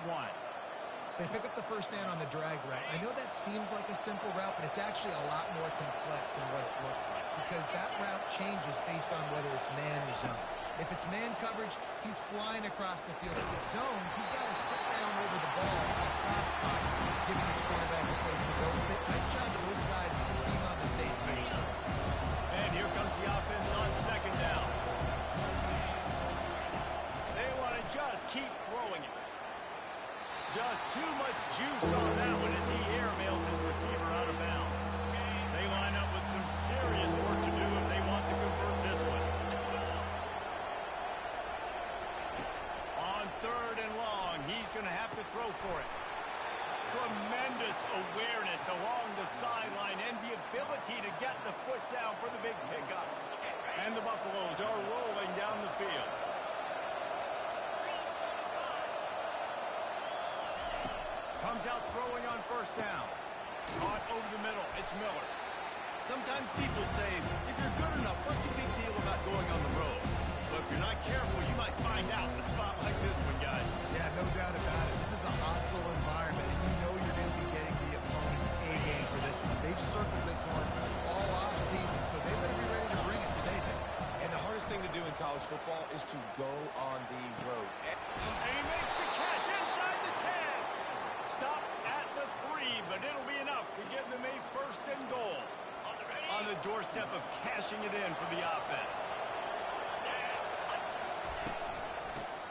They pick up the first down on the drag route. I know that seems like a simple route, but it's actually a lot more complex than what it looks like because that route changes based on whether it's man or zone. If it's man coverage, he's flying across the field. If it's zone, he's got to sit down over the ball in a soft spot, giving his quarterback a place to go with it. Nice job of those guys being on the same page. And here comes the offense on 2nd down. They want to just keep throwing it. Just too much juice on that one as he airmails his receiver out of bounds. They line up with some serious work to do if they want to convert this one. On 3rd and long, he's going to have to throw for it. Tremendous awareness along the sideline and the ability to get the foot down for the big pickup. And the Buffaloes are rolling down the field. Comes out throwing on first down. Caught over the middle. It's Miller. Sometimes people say, if you're good enough, what's the big deal about going on the road? But if you're not careful, you might find out in a spot like this one, guys. Yeah, no doubt about it. This is a hostile environment, and you know you're going to be getting the opponent's A-game for this one. They've circled this one all off-season, so they better be ready to bring it today. And the hardest thing to do in college college football is to go on the road. And he makes the catch inside the 10. Stopped at the 3, but it'll be enough to give them a first and goal. On the doorstep of cashing it in for the offense.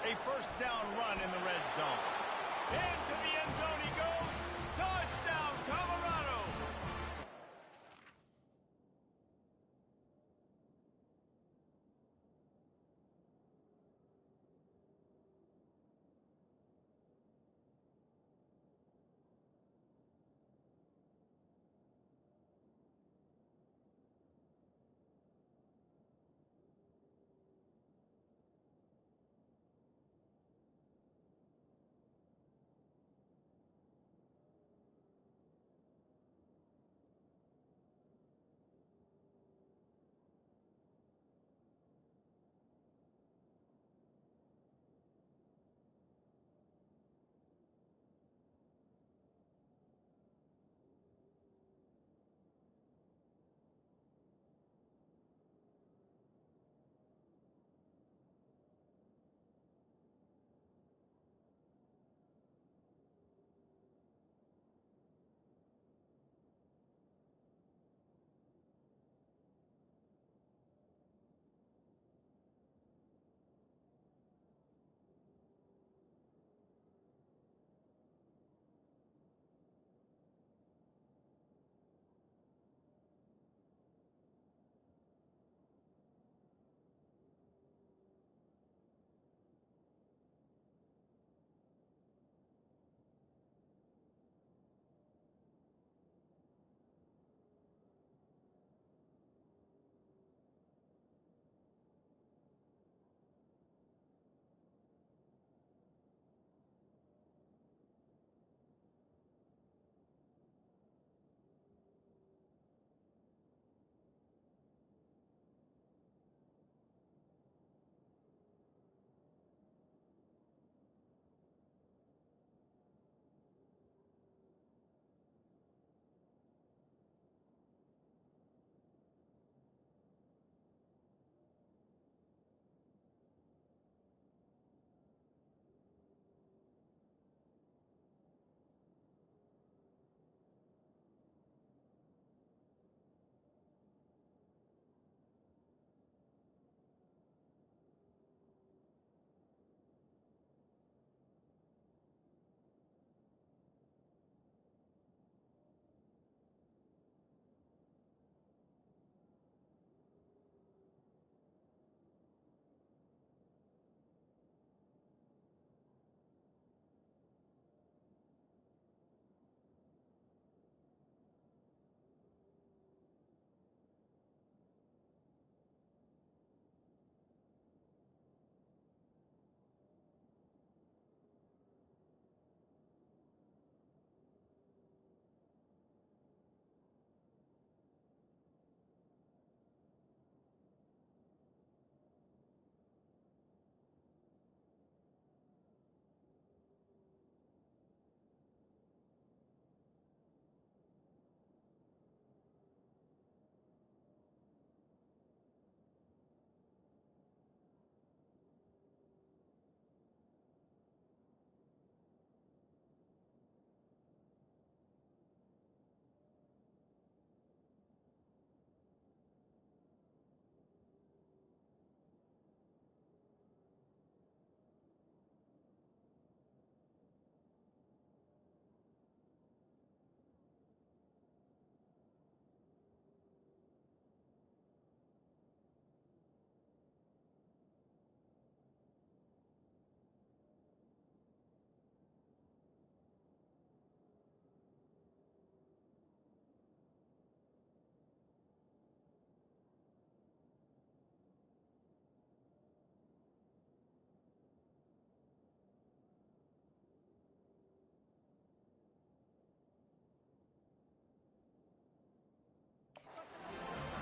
A first down run in the red zone. Into the end zone he goes. Touchdown, Colorado!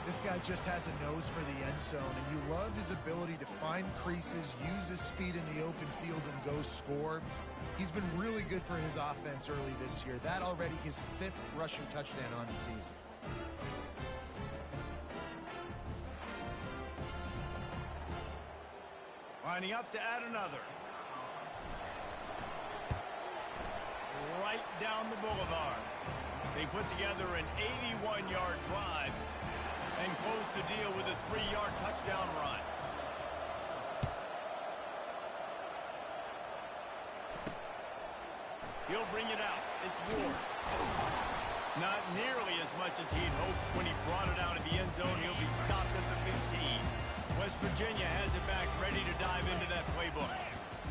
This guy just has a nose for the end zone, and you love his ability to find creases, use his speed in the open field, and go score. He's been really good for his offense early this year. That already his 5th rushing touchdown on the season. Lining up to add another. Right down the boulevard. They put together an 81-yard drive and close the deal with a 3-yard touchdown run. He'll bring it out. It's Ward. Not nearly as much as he'd hoped when he brought it out of the end zone. He'll be stopped at the 15. West Virginia has it back, ready to dive into that playbook.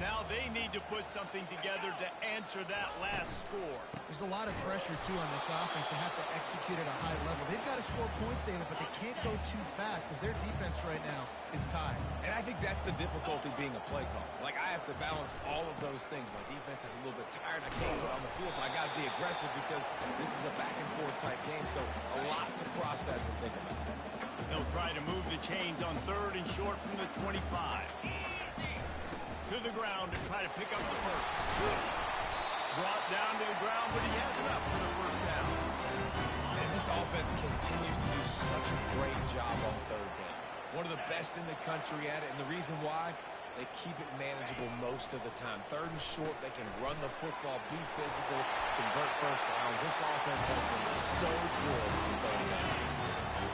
Now they need to put something together to answer that last score. There's a lot of pressure, too, on this offense. They have to execute at a high level. They've got to score points, David, but they can't go too fast because their defense right now is tired. And I think that's the difficulty being a play call. Like, I have to balance all of those things. My defense is a little bit tired. I can't put on the field, but I got to be aggressive because this is a back-and-forth type game, so a lot to process and think about. They'll try to move the chains on 3rd and short from the 25. To the ground to try to pick up the first. Brought down to the ground, but he has it up for the first down. And this offense continues to do such a great job on 3rd down. One of the best in the country at it, and the reason why, they keep it manageable most of the time. 3rd and short, they can run the football, be physical, convert first downs. This offense has been so good in 3rd downs.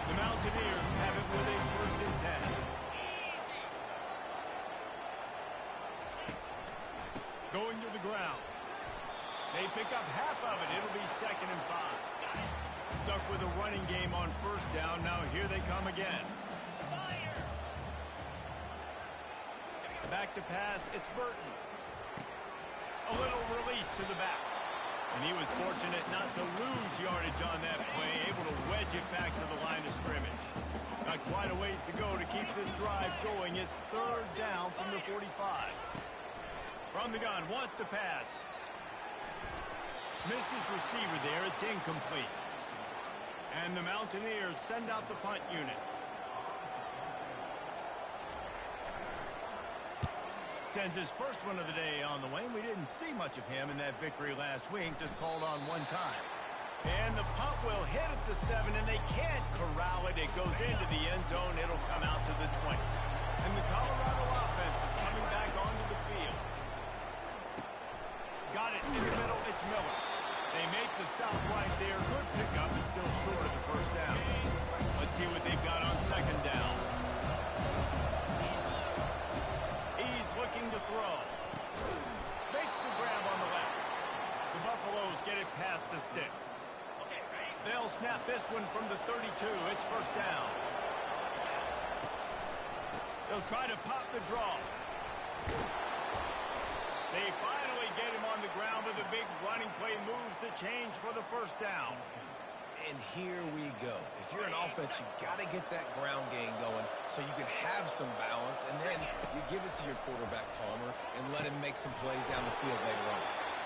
The Mountaineers have it with a 1st and 10. Going to the ground. They pick up half of it. It'll be 2nd and 5. Stuck with a running game on 1st down. Now here they come again. Back to pass. It's Burton. A little release to the back. And he was fortunate not to lose yardage on that play. Able to wedge it back to the line of scrimmage. Got quite a ways to go to keep this drive going. It's 3rd down from the 45. From the gun, wants to pass. Missed his receiver there. It's incomplete. And the Mountaineers send out the punt unit. Sends his first one of the day on the way. We didn't see much of him in that victory last week. Just called on one time. And the punt will hit at the 7, and they can't corral it. It goes into the end zone. It'll come out to the 20. And the Colorado offense is coming back onto the field. Got it in the middle. It's Miller. They make the stop right there. Good pickup. It's still short of the first down. Let's see what they've got on 2nd down. He's looking to throw. Makes the grab on the left. The Buffaloes get it past the sticks. They'll snap this one from the 32. It's 1st down. They'll try to pop the draw. They finally get him on the ground with a big running play, moves the change for the 1st down. And here we go. If you're an offense, you got to get that ground game going so you can have some balance, and then you give it to your quarterback, Palmer, and let him make some plays down the field later on.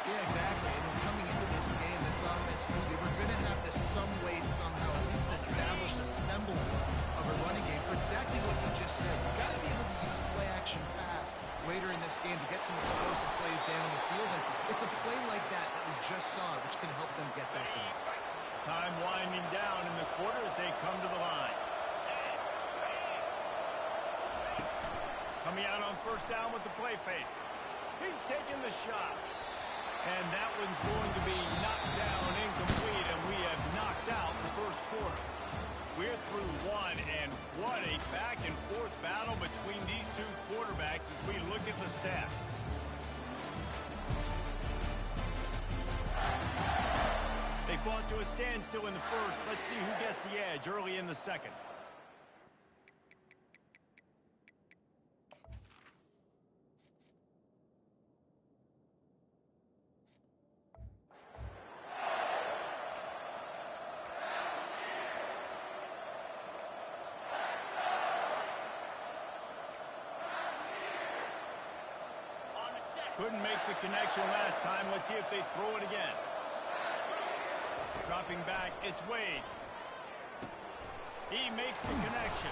Yeah, exactly. And then coming into this game, this offense knew they were going to have to some way, somehow, at least establish a semblance of a running game for exactly what you just said. You got to be able to use play-action pass later in this game to get some explosive plays down the field. And it's a play like that we just saw, which can help them get that going. Time winding down in the quarter as they come to the line. Coming out on 1st down with the play fake. He's taking the shot. And that one's going to be knocked down incomplete, and we have knocked out the 1st quarter. We're through one, and what a back-and-forth battle between these two quarterbacks as we look at the stats. They fought to a standstill in the 1st. Let's see who gets the edge early in the 2nd. Couldn't make the connection last time. Let's see if they throw it again. Dropping back, it's Wade. He makes the connection.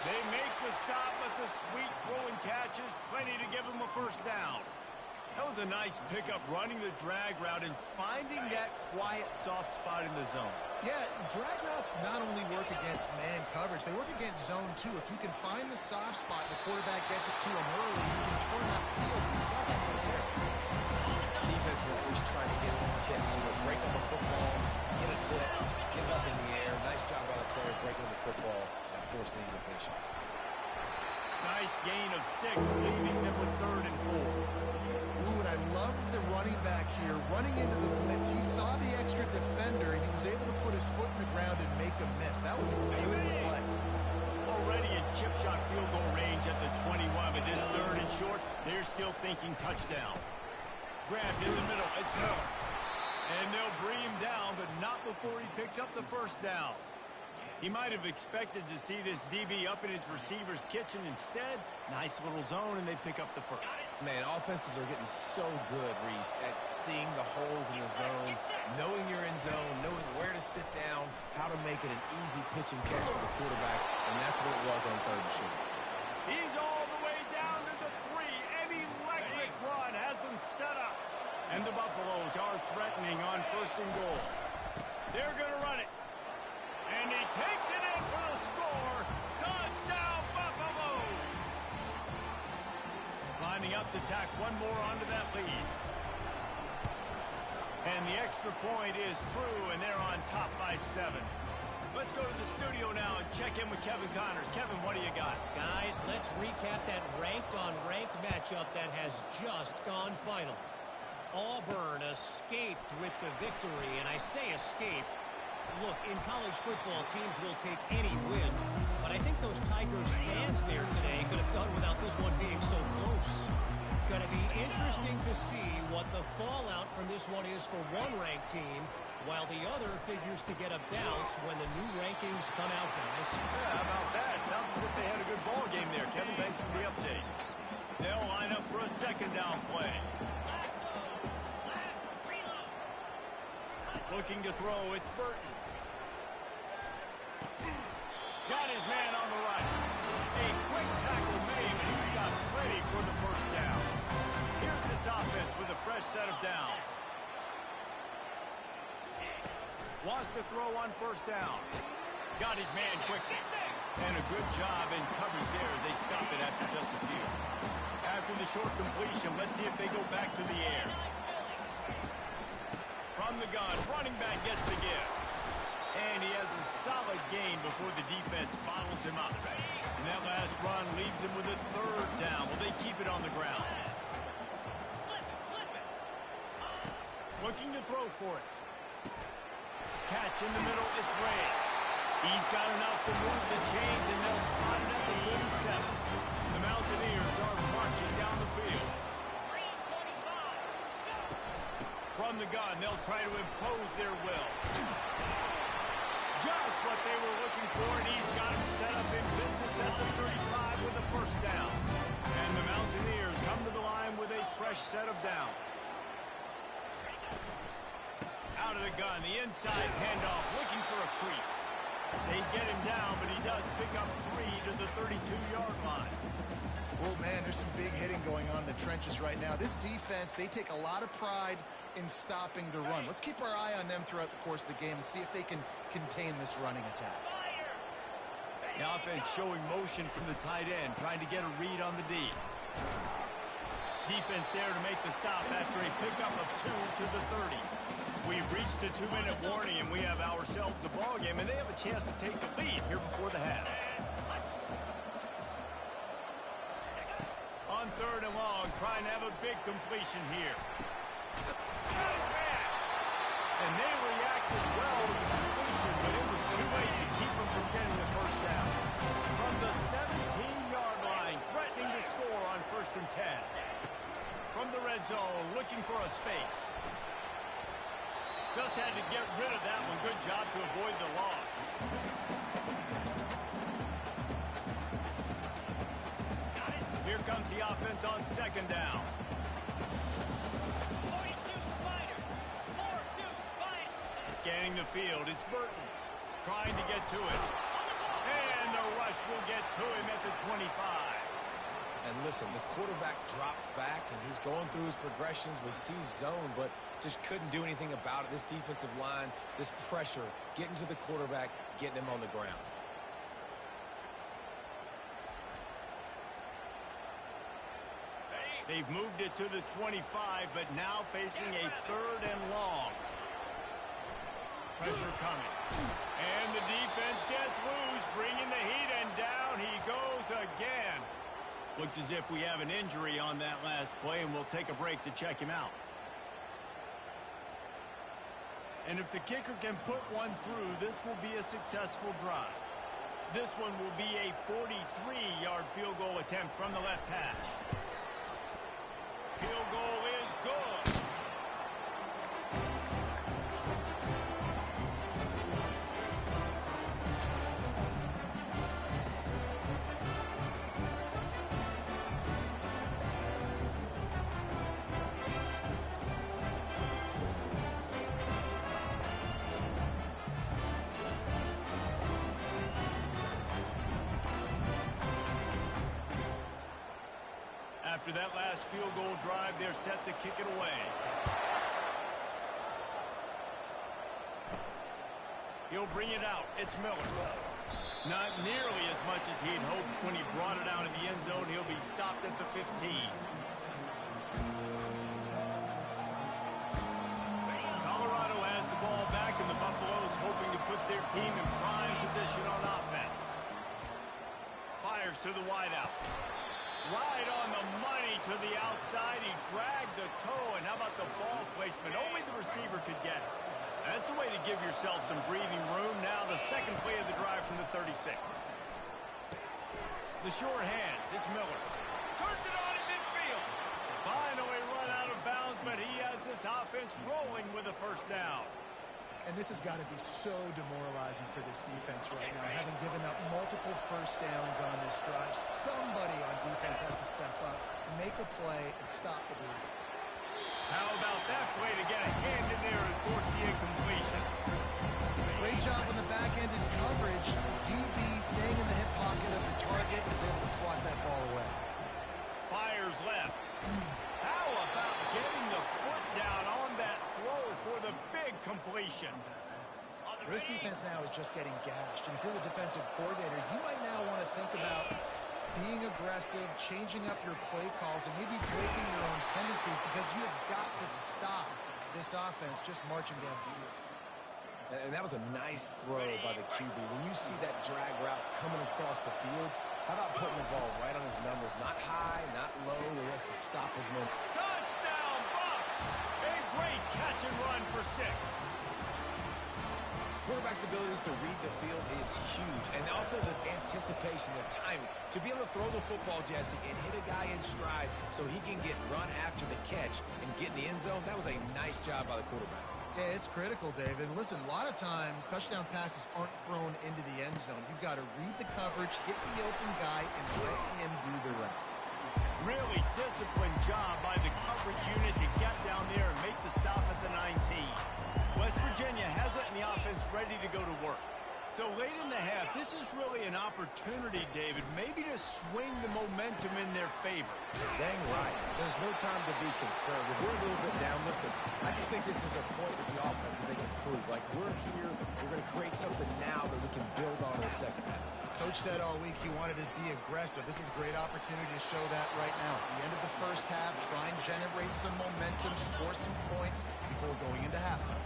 They make the stop, but the sweet throwing catch is plenty to give them a 1st down. That was a nice pickup, running the drag route and finding that quiet, soft spot in the zone. Yeah, drag routes not only work against man coverage, they work against zone too. If you can find the soft spot, the quarterback gets it to him early, you can turn that field. You saw that right there. Defense will always try to get some tips. Break on the football, get a tip, get it up in the air. Nice job by the player breaking on the football and forcing the incompletion. Nice gain of 6, leaving them with 3rd and 4. Ooh, and I love the running back here. Running into the blitz, he saw the extra defender. He was able to put his foot in the ground and make a miss. That was a good play. Already in chip shot field goal range at the 21, but this 3rd and short, they're still thinking touchdown. Grabbed in the middle, it's Miller. And they'll bring him down, but not before he picks up the 1st down. He might have expected to see this DB up in his receiver's kitchen. Instead, nice little zone, and they pick up the 1st. Man, offenses are getting so good, Reese, at seeing the holes in the zone, knowing you're in zone, knowing where to sit down, how to make it an easy pitch and catch for the quarterback, and that's what it was on 3rd and short. He's all the way down to the 3. An electric run has them set up. And the Buffaloes are threatening on 1st and goal. They're going to run it. And he takes it in for the score. Touchdown, Buffaloes! Lining up to tack one more onto that lead. And the extra point is true, and they're on top by 7. Let's go to the studio now and check in with Kevin Connors. Kevin, what do you got? Guys, let's recap that ranked-on-ranked matchup that has just gone final. Auburn escaped with the victory, and I say escaped. Look, in college football, teams will take any win, but I think those Tigers fans there today could have done without this one being so close. Going to be interesting to see what the fallout from this one is for one ranked team, while the other figures to get a bounce when the new rankings come out, guys. Yeah, how about that? Sounds as if they had a good ball game there. Kevin, thanks for the update. They'll line up for a 2nd down play. Looking to throw, it's Burton. Got his man on the right. A quick tackle made, and he's got ready for the 1st down. Here's this offense with a fresh set of downs. Wants to throw on 1st down. Got his man quickly. And a good job in coverage there as they stop it after just a few. After the short completion, let's see if they go back to the air. From the gun, running back gets the gift. And he has a solid gain before the defense bottles him up. And that last run leaves him with a 3rd down. Will they keep it on the ground? Looking to throw for it. Catch in the middle, it's Ray. He's got enough to move the chains, and they'll spot it at the 47. The Mountaineers are marching down the field. From the gun, they'll try to impose their will. Just what they were looking for, and he's got him set up in business at the 35 with the 1st down. And the Mountaineers come to the line with a fresh set of downs. Out of the gun, the inside handoff, looking for a crease. They get him down, but he does pick up 3 to the 32-yard line. Oh, man, there's some big hitting going on in the trenches right now. This defense, they take a lot of pride in stopping the run. Let's keep our eye on them throughout the course of the game and see if they can contain this running attack. The offense showing motion from the tight end, trying to get a read on the D. Defense there to make the stop after a pickup of 2 to the 30. We've reached the 2-minute warning, and we have ourselves a ball game, and they have a chance to take the lead here before the half. On 3rd and long, trying to have a big completion here. Got his man. And they reacted well to the completion, but it was too late to keep them from getting the 1st down. From the 17-yard line, threatening to score on 1st and 10. From the red zone, looking for a space. Just had to get rid of that one. Good job to avoid the loss. Here comes the offense on 2nd down. 42 Spider. 4-2 Spider. Scanning the field, it's Burton. Trying to get to it. And the rush will get to him at the 25. And listen, the quarterback drops back, and he's going through his progressions. We see zone, but just couldn't do anything about it. This defensive line, this pressure, getting to the quarterback, getting him on the ground. They've moved it to the 25, but now facing a 3rd and long. Pressure coming. And the defense gets loose, bringing the heat, and down he goes again. Looks as if we have an injury on that last play, and we'll take a break to check him out. And if the kicker can put one through, this will be a successful drive. This one will be a 43-yard field goal attempt from the left hash. Field goal is good. After that last field goal drive, they're set to kick it away. He'll bring it out. It's Miller. Not nearly as much as he'd hoped when he brought it out of the end zone. He'll be stopped at the 15. Colorado has the ball back, and the Buffaloes hoping to put their team in prime position on offense. Fires to the wideout. Right on the money to the outside. He dragged the toe, and how about the ball placement? Only the receiver could get it. That's the way to give yourself some breathing room. Now the second play of the drive from the 36. The short hands. It's Miller. Turns it on in midfield. Finally run out of bounds, but he has this offense rolling with a first down. And this has got to be so demoralizing for this defense right now, having given up multiple first downs on this drive. Somebody on defense has to step up, make a play, and stop the bleeding. How about that play to get a hand in there and force the incompletion? Great job on the back-ended coverage. DB staying in the hip pocket of the target, is able to swat that ball away. Fires left. How about getting the foot down on that throw for the big completion? This defense now is just getting gashed. And if you're the defensive coordinator, you might now want to think about being aggressive, changing up your play calls, and maybe breaking your own tendencies, because you have got to stop this offense just marching down the field. And that was a nice throw by the QB. When you see that drag route coming across the field, how about putting the ball right on his numbers? Not high, not low, where he has to stop his moment. Touchdown, Bucks! A great catch and run for 6. Quarterback's abilities to read the field is huge. And also the anticipation, the timing. To be able to throw the football, Jesse, and hit a guy in stride so he can get run after the catch and get in the end zone, that was a nice job by the quarterback. Yeah, it's critical, David. Listen, a lot of times touchdown passes aren't thrown into the end zone. You've got to read the coverage, hit the open guy, and let him do the rest. Really disciplined job by the coverage unit to get down there and make the stop at the 19. West Virginia has it in the offense ready to go to work. So late in the half, this is really an opportunity, David, maybe to swing the momentum in their favor. Dang right. There's no time to be concerned. If we're a little bit down, listen, I just think this is a point with the offense that they can prove. Like, we're here, we're going to create something now that we can build on in the second half. Coach said all week he wanted to be aggressive. This is a great opportunity to show that right now. At the end of the first half, try and generate some momentum, score some points before going into halftime.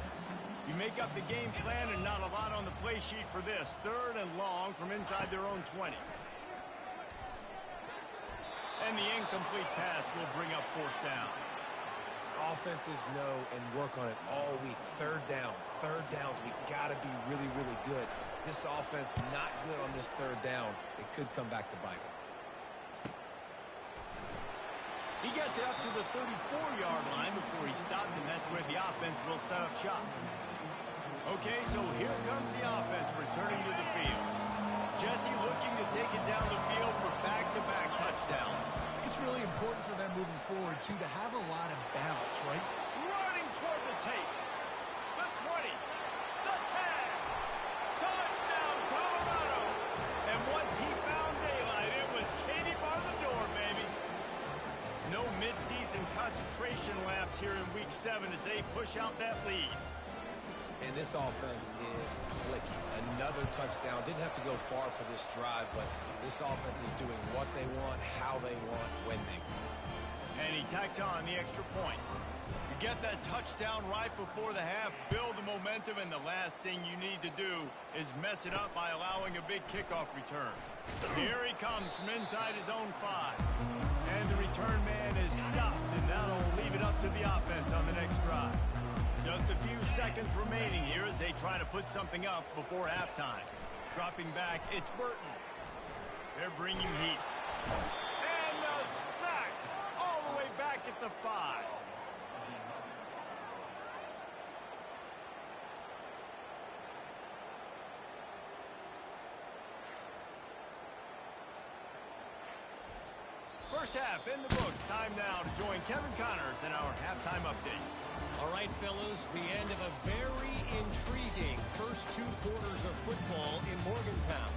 You make up the game plan and not a lot on the play sheet for this. 3rd and long from inside their own 20. And the incomplete pass will bring up 4th down. Offenses know and work on it all week. Third downs. We got to be really, really good. This offense not good on this 3rd down. It could come back to bite them. He gets it up to the 34-yard line before he stopped, and that's where the offense will set up shop. Okay, so here comes the offense returning to the field. Jesse looking to take it down the field for back-to-back touchdowns. It's really important for them moving forward, too, to have a lot of balance, right? Running toward the tape. The 20. The 10. Touchdown, Colorado. And once he found daylight, it was Katie bar the door, baby. exhibition laps here in Week 7 as they push out that lead. And this offense is clicking. Another touchdown. Didn't have to go far for this drive, but this offense is doing what they want, how they want, when they want. And he tacks on the extra point. You get that touchdown right before the half, build the momentum, and the last thing you need to do is mess it up by allowing a big kickoff return. Here he comes from inside his own 5. And the return man is stopped, and that'll leave it up to the offense on the next drive. Just a few seconds remaining here as they try to put something up before halftime. Dropping back, it's Burton. They're bringing heat. And a sack all the way back at the 5. First half in the books. Time now to join Kevin Connors in our halftime update. All right, fellas, the end of a very intriguing first 2 quarters of football in Morgantown.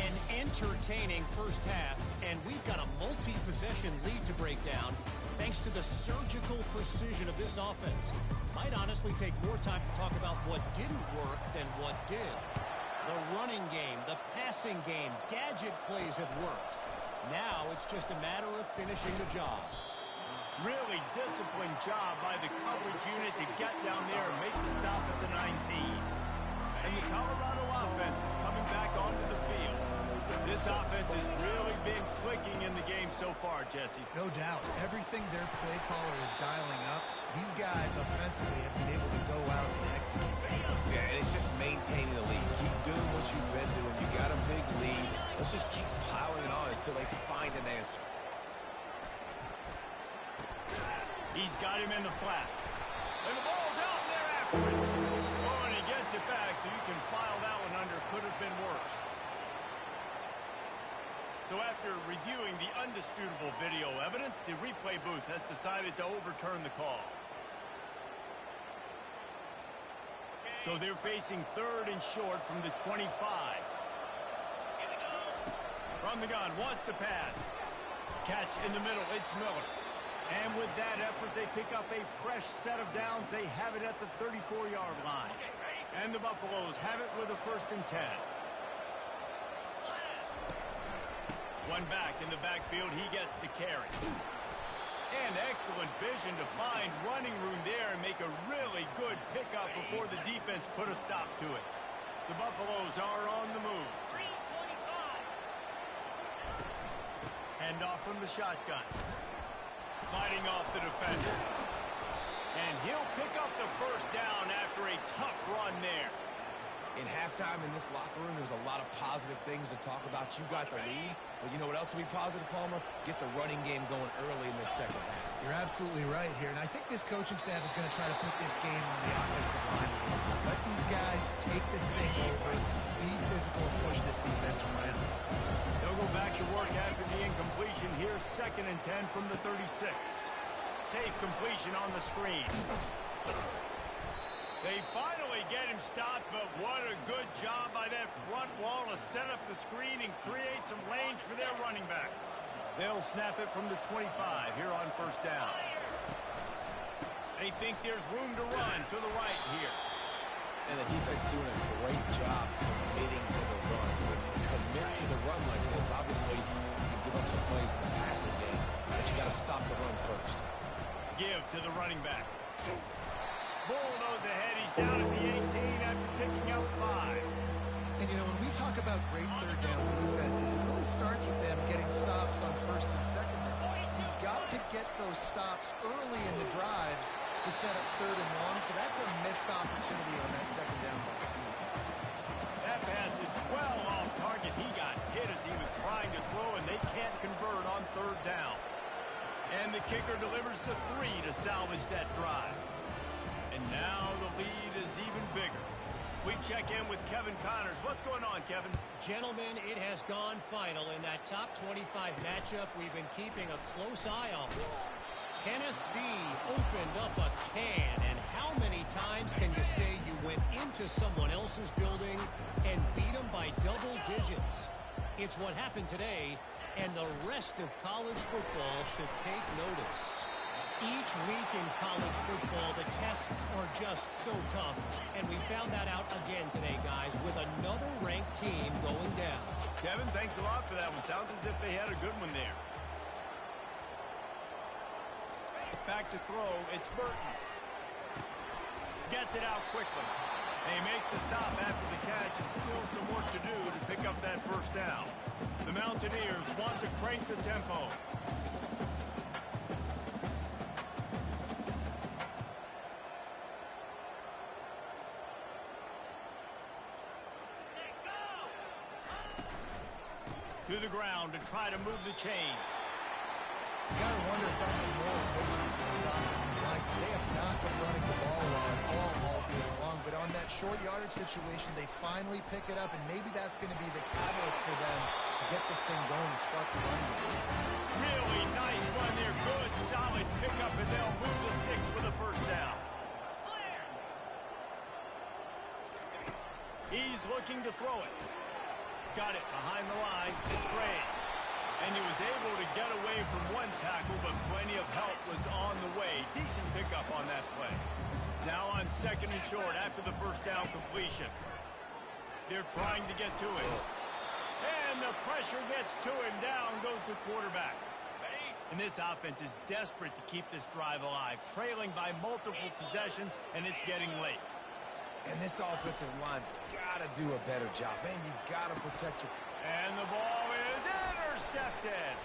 An entertaining first half, and we've got a multi-possession lead to break down thanks to the surgical precision of this offense. Might honestly take more time to talk about what didn't work than what did. The running game, the passing game, gadget plays have worked. Now it's just a matter of finishing the job. Really disciplined job by the coverage unit to get down there and make the stop at the 19. And the Colorado offense is coming back onto the field. This offense has really been clicking in the game so far, Jesse. No doubt. Everything their play caller is dialing up, these guys offensively have been able to go out and execute. Yeah, and it's just maintaining the lead. Keep doing what you've been doing. You got a big lead. Let's just keep piling it on until they find an answer. He's got him in the flat. And the ball's out there after it. Oh, and he gets it back, so you can file that one under. Could have been worse. So after reviewing the undisputable video evidence, the replay booth has decided to overturn the call. So they're facing 3rd and short from the 25. From the gun, wants to pass. Catch in the middle, it's Miller. And with that effort, they pick up a fresh set of downs. They have it at the 34-yard line. And the Buffaloes have it with a 1st and 10. One back in the backfield, he gets the carry. And excellent vision to find running room there and make a really good pickup before the defense put a stop to it. The Buffaloes are on the move. 325. Handoff from the shotgun. Fighting off the defender. And he'll pick up the 1st down after a tough run there. In halftime in this locker room, there's a lot of positive things to talk about. You got the lead, but you know what else will be positive, Palmer? Get the running game going early in this second half. You're absolutely right here, and I think this coaching staff is going to try to put this game on the offensive line. Let these guys take this thing over, be physical, and push this defense around. They'll go back to work after the incompletion. Here's 2nd and 10 from the 36. Safe completion on the screen. They finally get him stopped, but what a good job by that front wall to set up the screen and create some lanes for their running back. They'll snap it from the 25 here on 1st down. They think there's room to run to the right here. And the defense doing a great job committing to the run. When you commit to the run like this, obviously you can give up some plays in the passing game, but you got to stop the run first. Give to the running back. Bullnose ahead. He's down at the 18 after picking up 5. And, you know, when we talk about great 3rd down defenses, it really starts with them getting stops on 1st and 2nd down. You've got to get those stops early in the drives to set up 3rd and long, so that's a missed opportunity on that 2nd down by this defense. That pass is well off target. He got hit as he was trying to throw, and they can't convert on 3rd down. And the kicker delivers the 3 to salvage that drive. And now the lead is even bigger. We check in with Kevin Connors. What's going on, Kevin? Gentlemen, it has gone final in that top 25 matchup we've been keeping a close eye on. Tennessee opened up a can, and how many times can you say you went into someone else's building and beat them by double digits? It's what happened today, and the rest of college football should take notice. Each week in college football, the tests are just so tough. And we found that out again today, guys, with another ranked team going down. Kevin, thanks a lot for that one. Sounds as if they had a good one there. Back to throw. It's Burton. Gets it out quickly. They make the stop after the catch and still some work to do to pick up that first down. The Mountaineers want to crank the tempo. To the ground to try to move the chains. You got to wonder if that's a moral victory for this offensive line, because they have not been running the ball well at all day long. But on that short yardage situation, they finally pick it up, and maybe that's going to be the catalyst for them to get this thing going and spark the run game. Really nice run there. Good, solid pickup, and they'll move the sticks for the first down. He's looking to throw it. Got it behind the line. It's Gray. And he was able to get away from one tackle, but plenty of help was on the way. Decent pickup on that play. Now on second and short after the first down completion. They're trying to get to it. And the pressure gets to him. Down goes the quarterback. And this offense is desperate to keep this drive alive, trailing by multiple possessions, and it's getting late. And this offensive line's got to do a better job. Man, you got to protect your... And the ball is intercepted.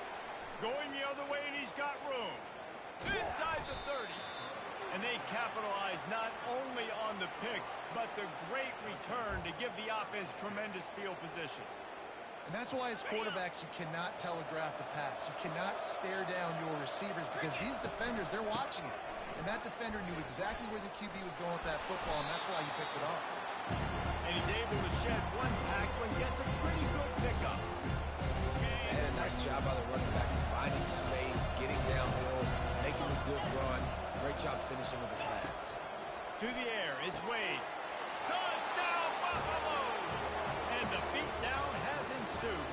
Going the other way, and he's got room. Inside the 30. And they capitalize not only on the pick, but the great return to give the offense tremendous field position. And that's why as quarterbacks, you cannot telegraph the pass. You cannot stare down your receivers, because these defenders, they're watching it. And that defender knew exactly where the QB was going with that football, and that's why he picked it off. And he's able to shed one tackle and gets a pretty good pickup. And a nice job by the running back, finding space, getting downhill, making a good run. Great job finishing with his pads. To the air, it's Wade. Touchdown, Buffaloes! And the beatdown has ensued.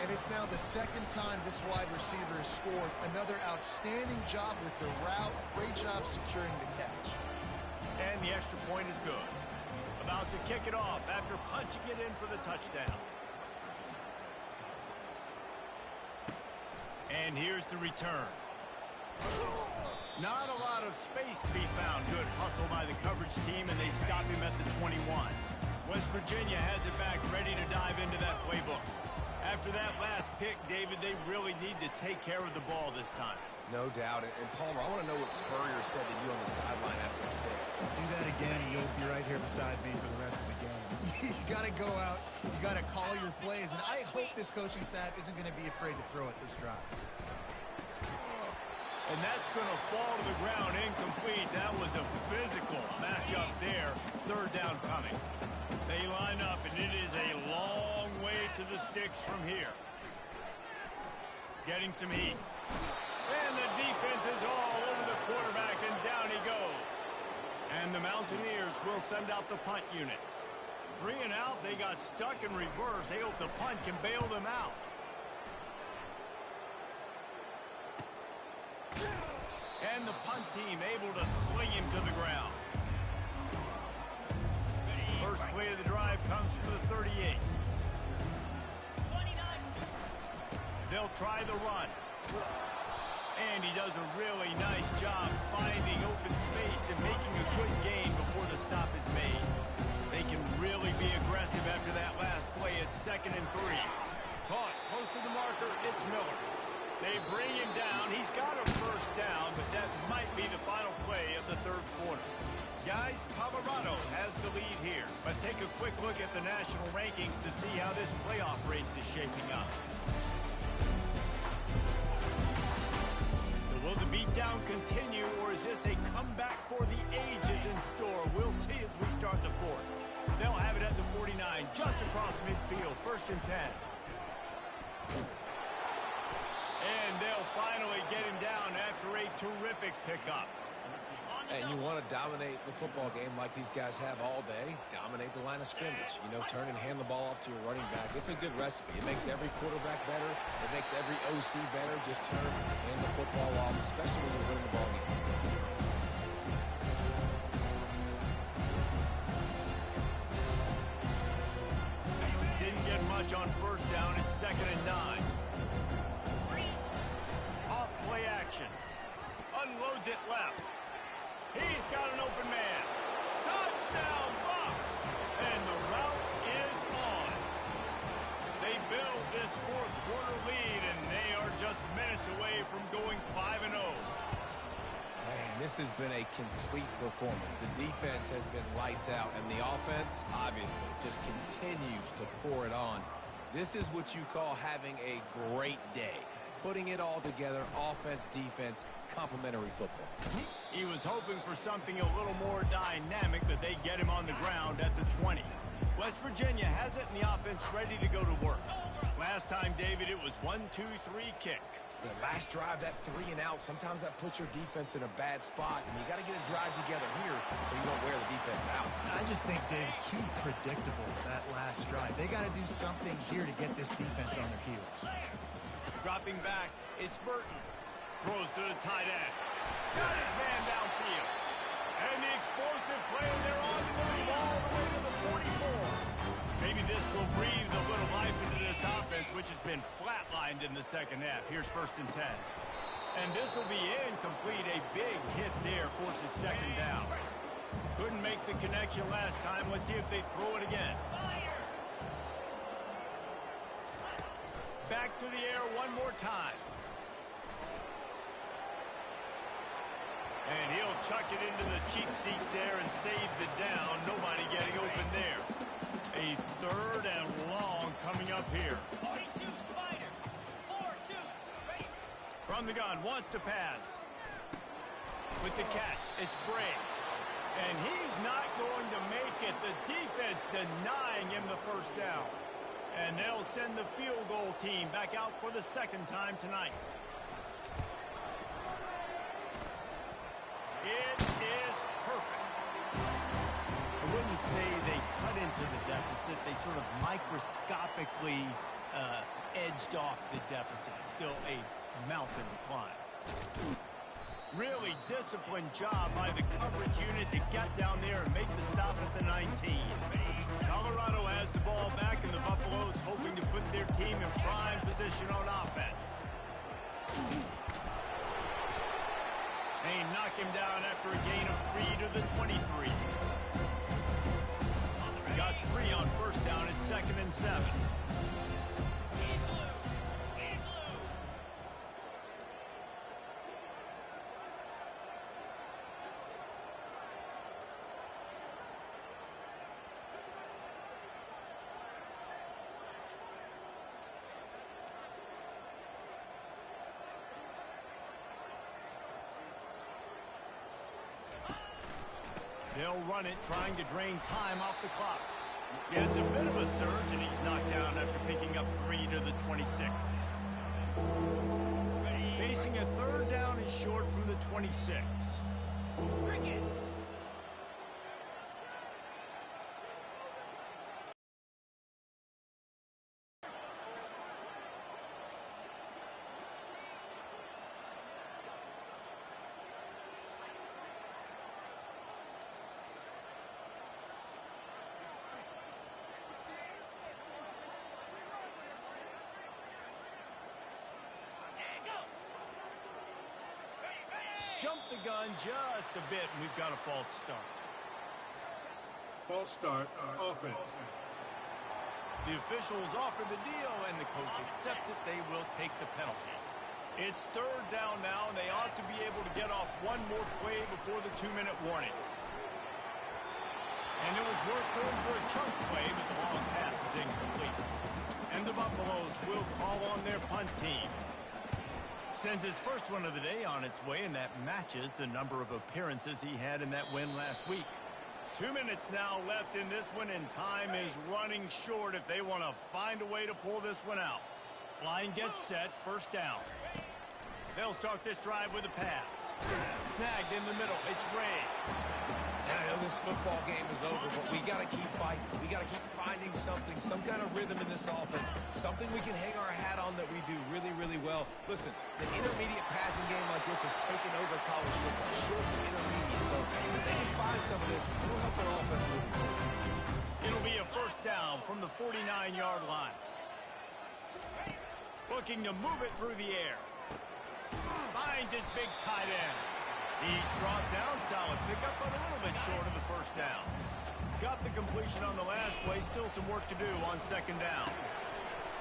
And it's now the second time this wide receiver has scored. Another outstanding job with the route. Great job securing the catch. And the extra point is good. About to kick it off after punching it in for the touchdown. And here's the return. Not a lot of space to be found. Good hustle by the coverage team, and they stop him at the 21. West Virginia has it back, ready to dive into that playbook. After that last pick, David, they really need to take care of the ball this time. No doubt. And Palmer, I want to know what Spurrier said to you on the sideline after the pick. Do that again, and you'll be right here beside me for the rest of the game. You got to go out. You got to call your plays. And I hope this coaching staff isn't going to be afraid to throw at this drive. And that's going to fall to the ground incomplete. That was a physical matchup there. Third down coming. They line up, and it is a long way to the sticks from here. Getting some heat. And the defense is all over the quarterback, and down he goes. And the Mountaineers will send out the punt unit. 3 and out, they got stuck in reverse. They hope the punt can bail them out. And the punt team able to sling him to the ground. First play of the drive comes from the 38. They'll try the run. And he does a really nice job finding open space and making a good gain before the stop is made. They can really be aggressive after that last play. It's 2nd and 3. Caught close to the marker. It's Miller. They bring him down. He's got a first down, but that might be the final play of the third quarter. Guys, Colorado has the lead here. Let's take a quick look at the national rankings to see how this playoff race is shaping up. So will the beatdown continue, or is this a comeback for the ages in store? We'll see as we start the fourth. They'll have it at the 49, just across midfield, 1st and 10. And they'll finally get him down after a terrific pickup. And you want to dominate the football game like these guys have all day. Dominate the line of scrimmage. You know, turn and hand the ball off to your running back. It's a good recipe. It makes every quarterback better. It makes every OC better. Just turn and hand the football off, especially when you're winning the ball game. Didn't get much on first down. It's 2nd and 9. Off play action. Unloads it left. He's got an open man. Touchdown, Bucks! And the route is on. They build this fourth-quarter lead, and they are just minutes away from going 5-0. Man, this has been a complete performance. The defense has been lights out, and the offense, obviously, just continues to pour it on. This is what you call having a great day. Putting it all together, offense, defense, complementary football. He was hoping for something a little more dynamic, but they get him on the ground at the 20. West Virginia has it, and the offense ready to go to work. Last time, David, it was 1-2-3 kick. The last drive, that 3 and out, sometimes that puts your defense in a bad spot, and you got to get a drive together here so you don't wear the defense out. I just think, Dave, too predictable, that last drive. They got to do something here to get this defense on their heels. Dropping back, it's Burton. Throws to the tight end. Got his man downfield. And the explosive play, they're on the move all the way to the 44. Maybe this will breathe a little life into this offense, which has been flatlined in the second half. Here's 1st and 10. And this will be incomplete. A big hit there forces 2nd down. Couldn't make the connection last time. Let's see if they throw it again. Back to the air one more time. And he'll chuck it into the cheap seats there and save the down. Nobody getting open there. A 3rd and long coming up here. 42 Spider. 4-2 straight. From the gun, wants to pass. With the catch, it's Bray. And he's not going to make it. The defense denying him the 1st down. And they'll send the field goal team back out for the 2nd time tonight. It is perfect. I wouldn't say they cut into the deficit. They sort of microscopically edged off the deficit. Still a mountain to climb. Really disciplined job by the coverage unit to get down there and make the stop at the 19. Colorado has the ball back, and the Buffaloes hoping to put their team in prime position on offense. They knock him down after a gain of 3 to the 23. Got 3 on 1st down at 2nd and 7. They'll run it, trying to drain time off the clock. Yeah, it's a bit of a surge, and he's knocked down after picking up 3 to the 26. Facing a 3rd down is short from the 26. Jumped the gun just a bit, and we've got a false start. False start, offense. The officials offer the deal, and the coach accepts it. They will take the penalty. It's 3rd down now, and they ought to be able to get off one more play before the 2-minute warning. And it was worth going for a chunk play, but the long pass is incomplete. And the Buffaloes will call on their punt team. Sends his first one of the day on its way, and that matches the number of appearances he had in that win last week. 2 minutes now left in this one, and time is running short if they want to find a way to pull this one out. Line gets set, 1st down. They'll start this drive with a pass. Snagged in the middle. It's Ray. And I know this football game is over, but we got to keep fighting. We got to keep finding something, some kind of rhythm in this offense, something we can hang our hat on that we do really, really well. Listen, the intermediate passing game like this has taken over college football, short to intermediate. So if they can find some of this, it'll help their offense moving forward. It'll be a first down from the 49-yard line. Looking to move it through the air. Finds his big tight end. He's brought down, solid pickup, but a little bit short of the first down. Got the completion on the last play, still some work to do on second down.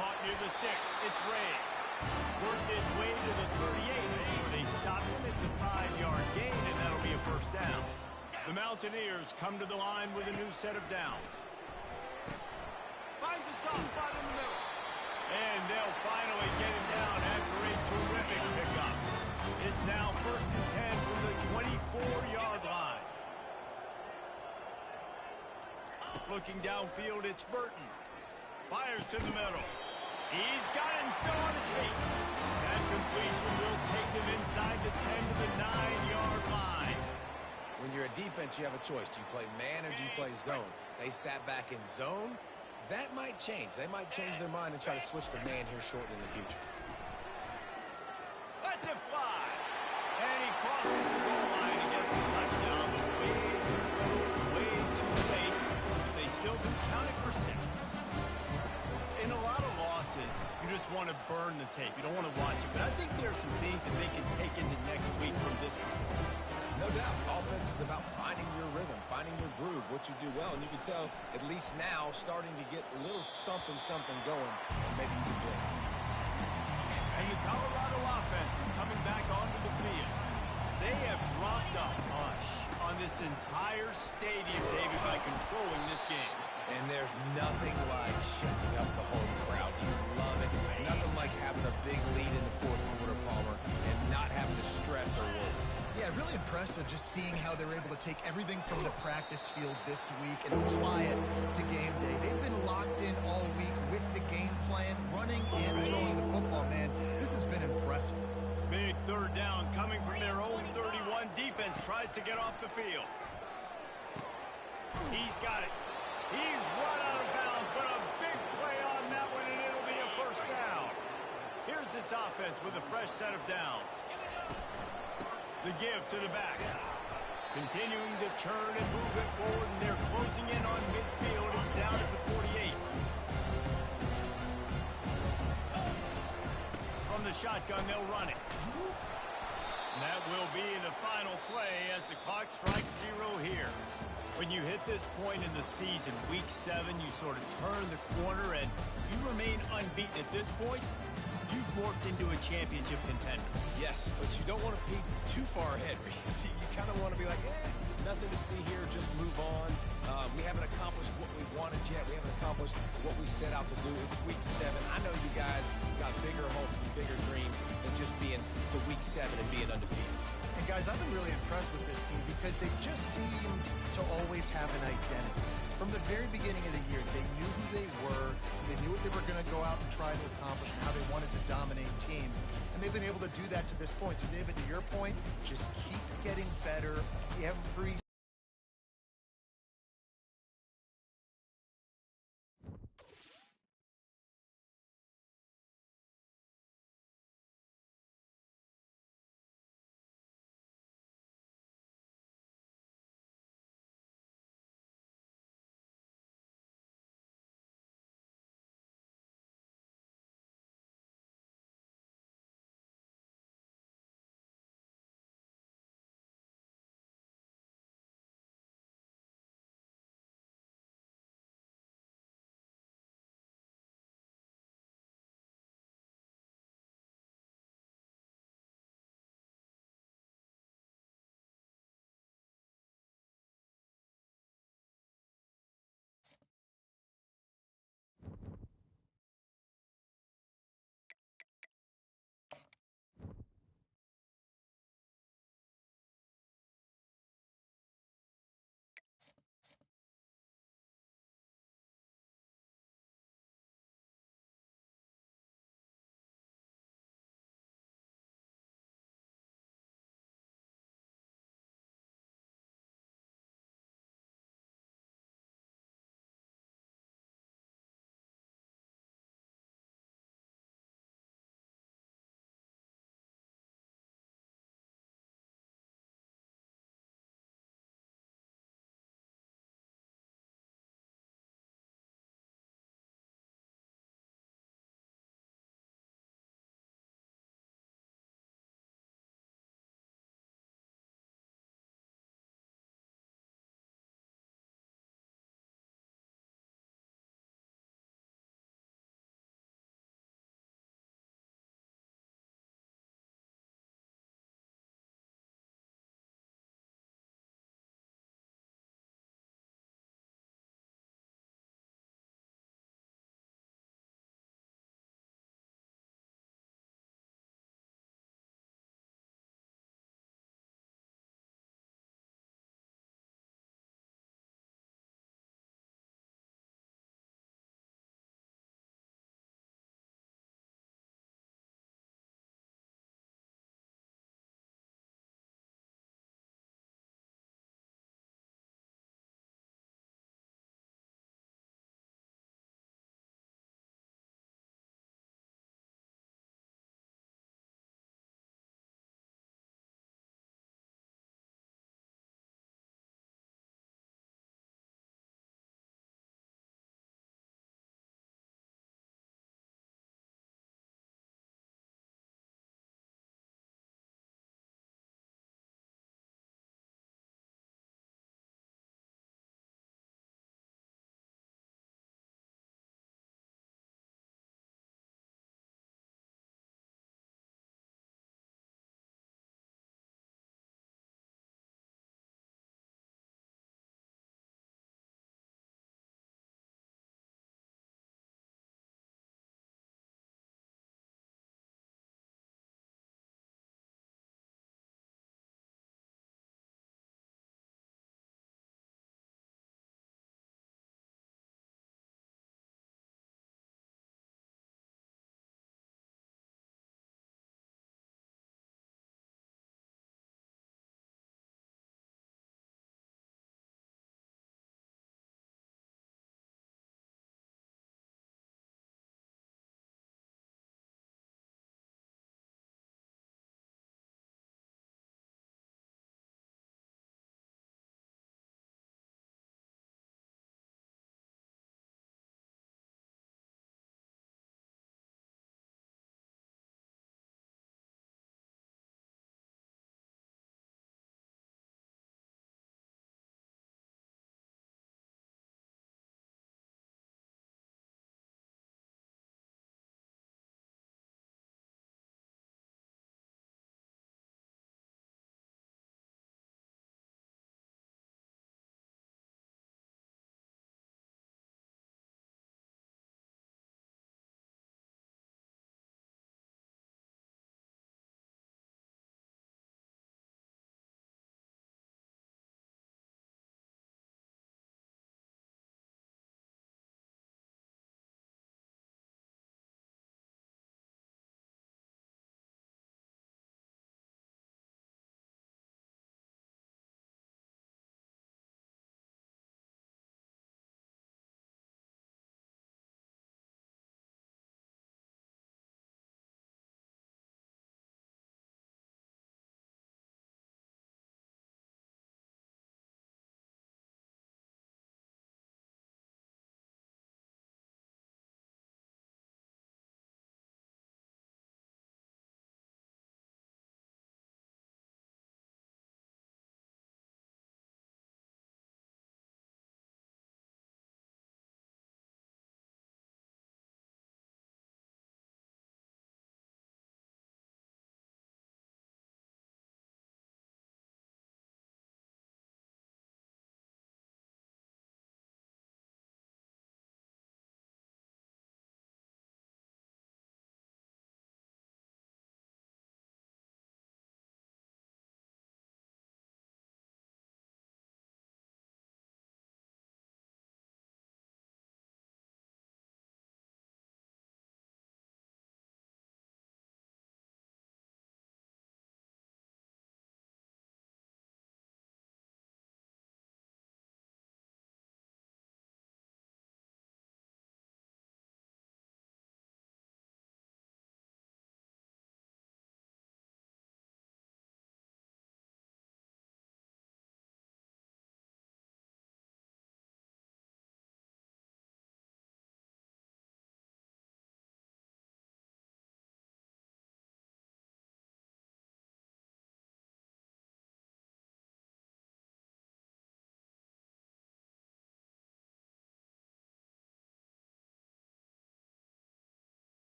Caught near the sticks, it's Ray. Worked his way to the 38, where they stopped him. It's a 5-yard gain, and that'll be a first down. The Mountaineers come to the line with a new set of downs. Finds a soft spot in the middle. And they'll finally get him down after a terrific pickup. It's now first and 10 from the 24-yard line. Looking downfield, it's Burton. Fires to the middle. He's got him still on his feet. That completion will take him inside the 10 to the 9-yard line. When you're a defense, you have a choice. Do you play man or do you play zone? They sat back in zone. That might change. They might change their mind and try to switch to man here shortly in the future. Let's it fly. And he crosses the goal line and gets the touchdown. But way too little, way too late. They still can count it for 6. In a lot of losses, you just want to burn the tape. You don't want to watch it. But I think there are some things that they can take into next week from this performance. No doubt. Offense is about finding your rhythm, finding your groove, what you do well. And you can tell, at least now, starting to get a little something going, and maybe you can do it. And the Colorado offense is coming back onto the field. They have dropped a hush on this entire stadium, David, by controlling this game. And there's nothing like shutting up the whole crowd. You love it. Nothing like having a big lead in the fourth quarter, Palmer, and not having to stress or worry. Yeah, really impressive just seeing how they're able to take everything from the practice field this week and apply it to game day. They've been locked in all week with the game plan, running and throwing the football, man. This has been impressive. Big third down coming from their own 31. Defense tries to get off the field. He's got it. He's run out of bounds, but a big play on that one, and it'll be a first down. Here's this offense with a fresh set of downs. The give to the back. Continuing to churn and move it forward, and they're closing in on midfield. It's down at the 48. From the shotgun, they'll run it. And that will be the final play as the clock strikes 0 here. When you hit this point in the season, week 7, you sort of turn the corner and you remain unbeaten at this point. You've morphed into a championship contender. Yes, but you don't want to peek too far ahead, Reese. You kind of want to be like, nothing to see here, just move on. We haven't accomplished what we wanted yet. We haven't accomplished what we set out to do. It's week 7. I know you guys got bigger hopes and bigger dreams than just being to week 7 and being undefeated. And guys, I've been really impressed with this team because they just seemed to always have an identity. From the very beginning of the year, they knew who they were, they knew what they were going to go out and try to accomplish and how they wanted to dominate teams. And they've been able to do that to this point. So, David, to your point, just keep getting better every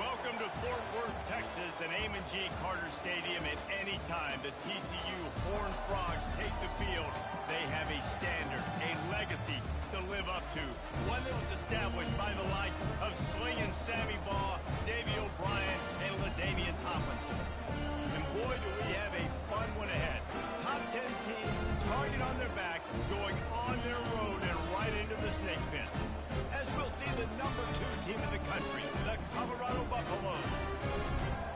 Welcome to Fort Worth, Texas, and Amon G. Carter Stadium. At any time the TCU Horned Frogs take the field, they have a standard, a legacy to live up to. One that was established by the likes of Slingin' Sammy Baugh, Davey O'Brien, and LaDainian Tomlinson. And boy, do we have a fun one ahead. Top 10 team, target on their back, going on their road and right into the snake pit. As we'll see the number 2 team in the country, the Colorado Buffaloes,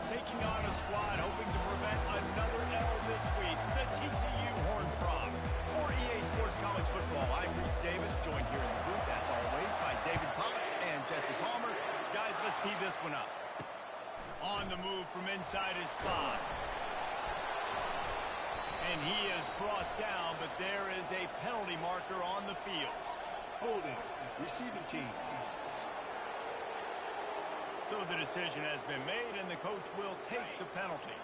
taking on a squad hoping to prevent another L this week, the TCU Horned Frogs. For EA Sports College Football, I'm Reese Davis, joined here in the booth, as always, by David Pollock and Jesse Palmer. Guys, let's tee this one up. On the move from inside his spot. And he is brought down, but there is a penalty marker on the field. Holding. Receiving team. So the decision has been made, and the coach will take the penalty.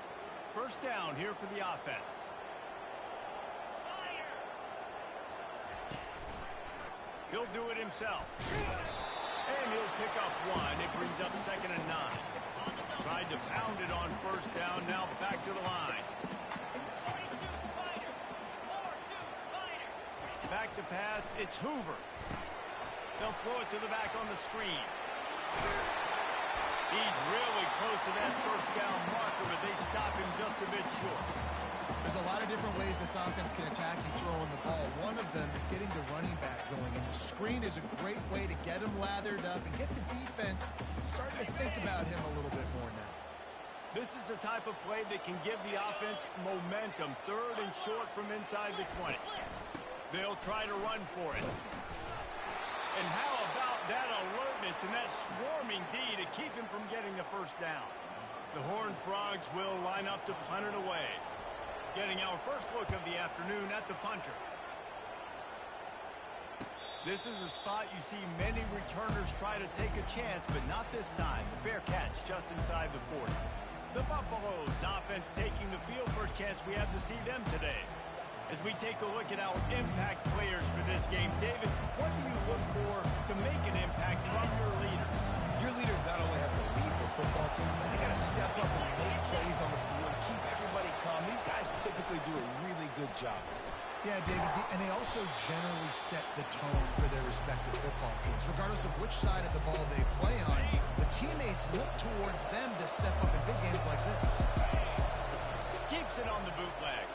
First down here for the offense. He'll do it himself. And he'll pick up 1. It brings up 2nd and 9. Tried to pound it on first down, now back to the line. Back to pass, it's Hoover. They'll throw it to the back on the screen. He's really close to that first down marker, but they stop him just a bit short. There's a lot of different ways this offense can attack you throwing the ball. One of them is getting the running back going, and the screen is a great way to get him lathered up and get the defense starting to think about him a little bit more now. This is the type of play that can give the offense momentum. 3rd and short from inside the 20. They'll try to run for it. And how about that alertness and that swarming D to keep him from getting the first down? The Horned Frogs will line up to punt it away. Getting our first look of the afternoon at the punter. This is a spot you see many returners try to take a chance, but not this time. The fair catch just inside the 40. The Buffaloes offense taking the field. First chance we have to see them today. As we take a look at our impact players for this game, David, what do you look for to make an impact from your leaders? Your leaders not only have to lead the football team, but they got to step up and make plays on the field, keep everybody calm. These guys typically do a really good job. Yeah, David, and they also generally set the tone for their respective football teams. Regardless of which side of the ball they play on, the teammates look towards them to step up in big games like this. Keeps it on the bootleg.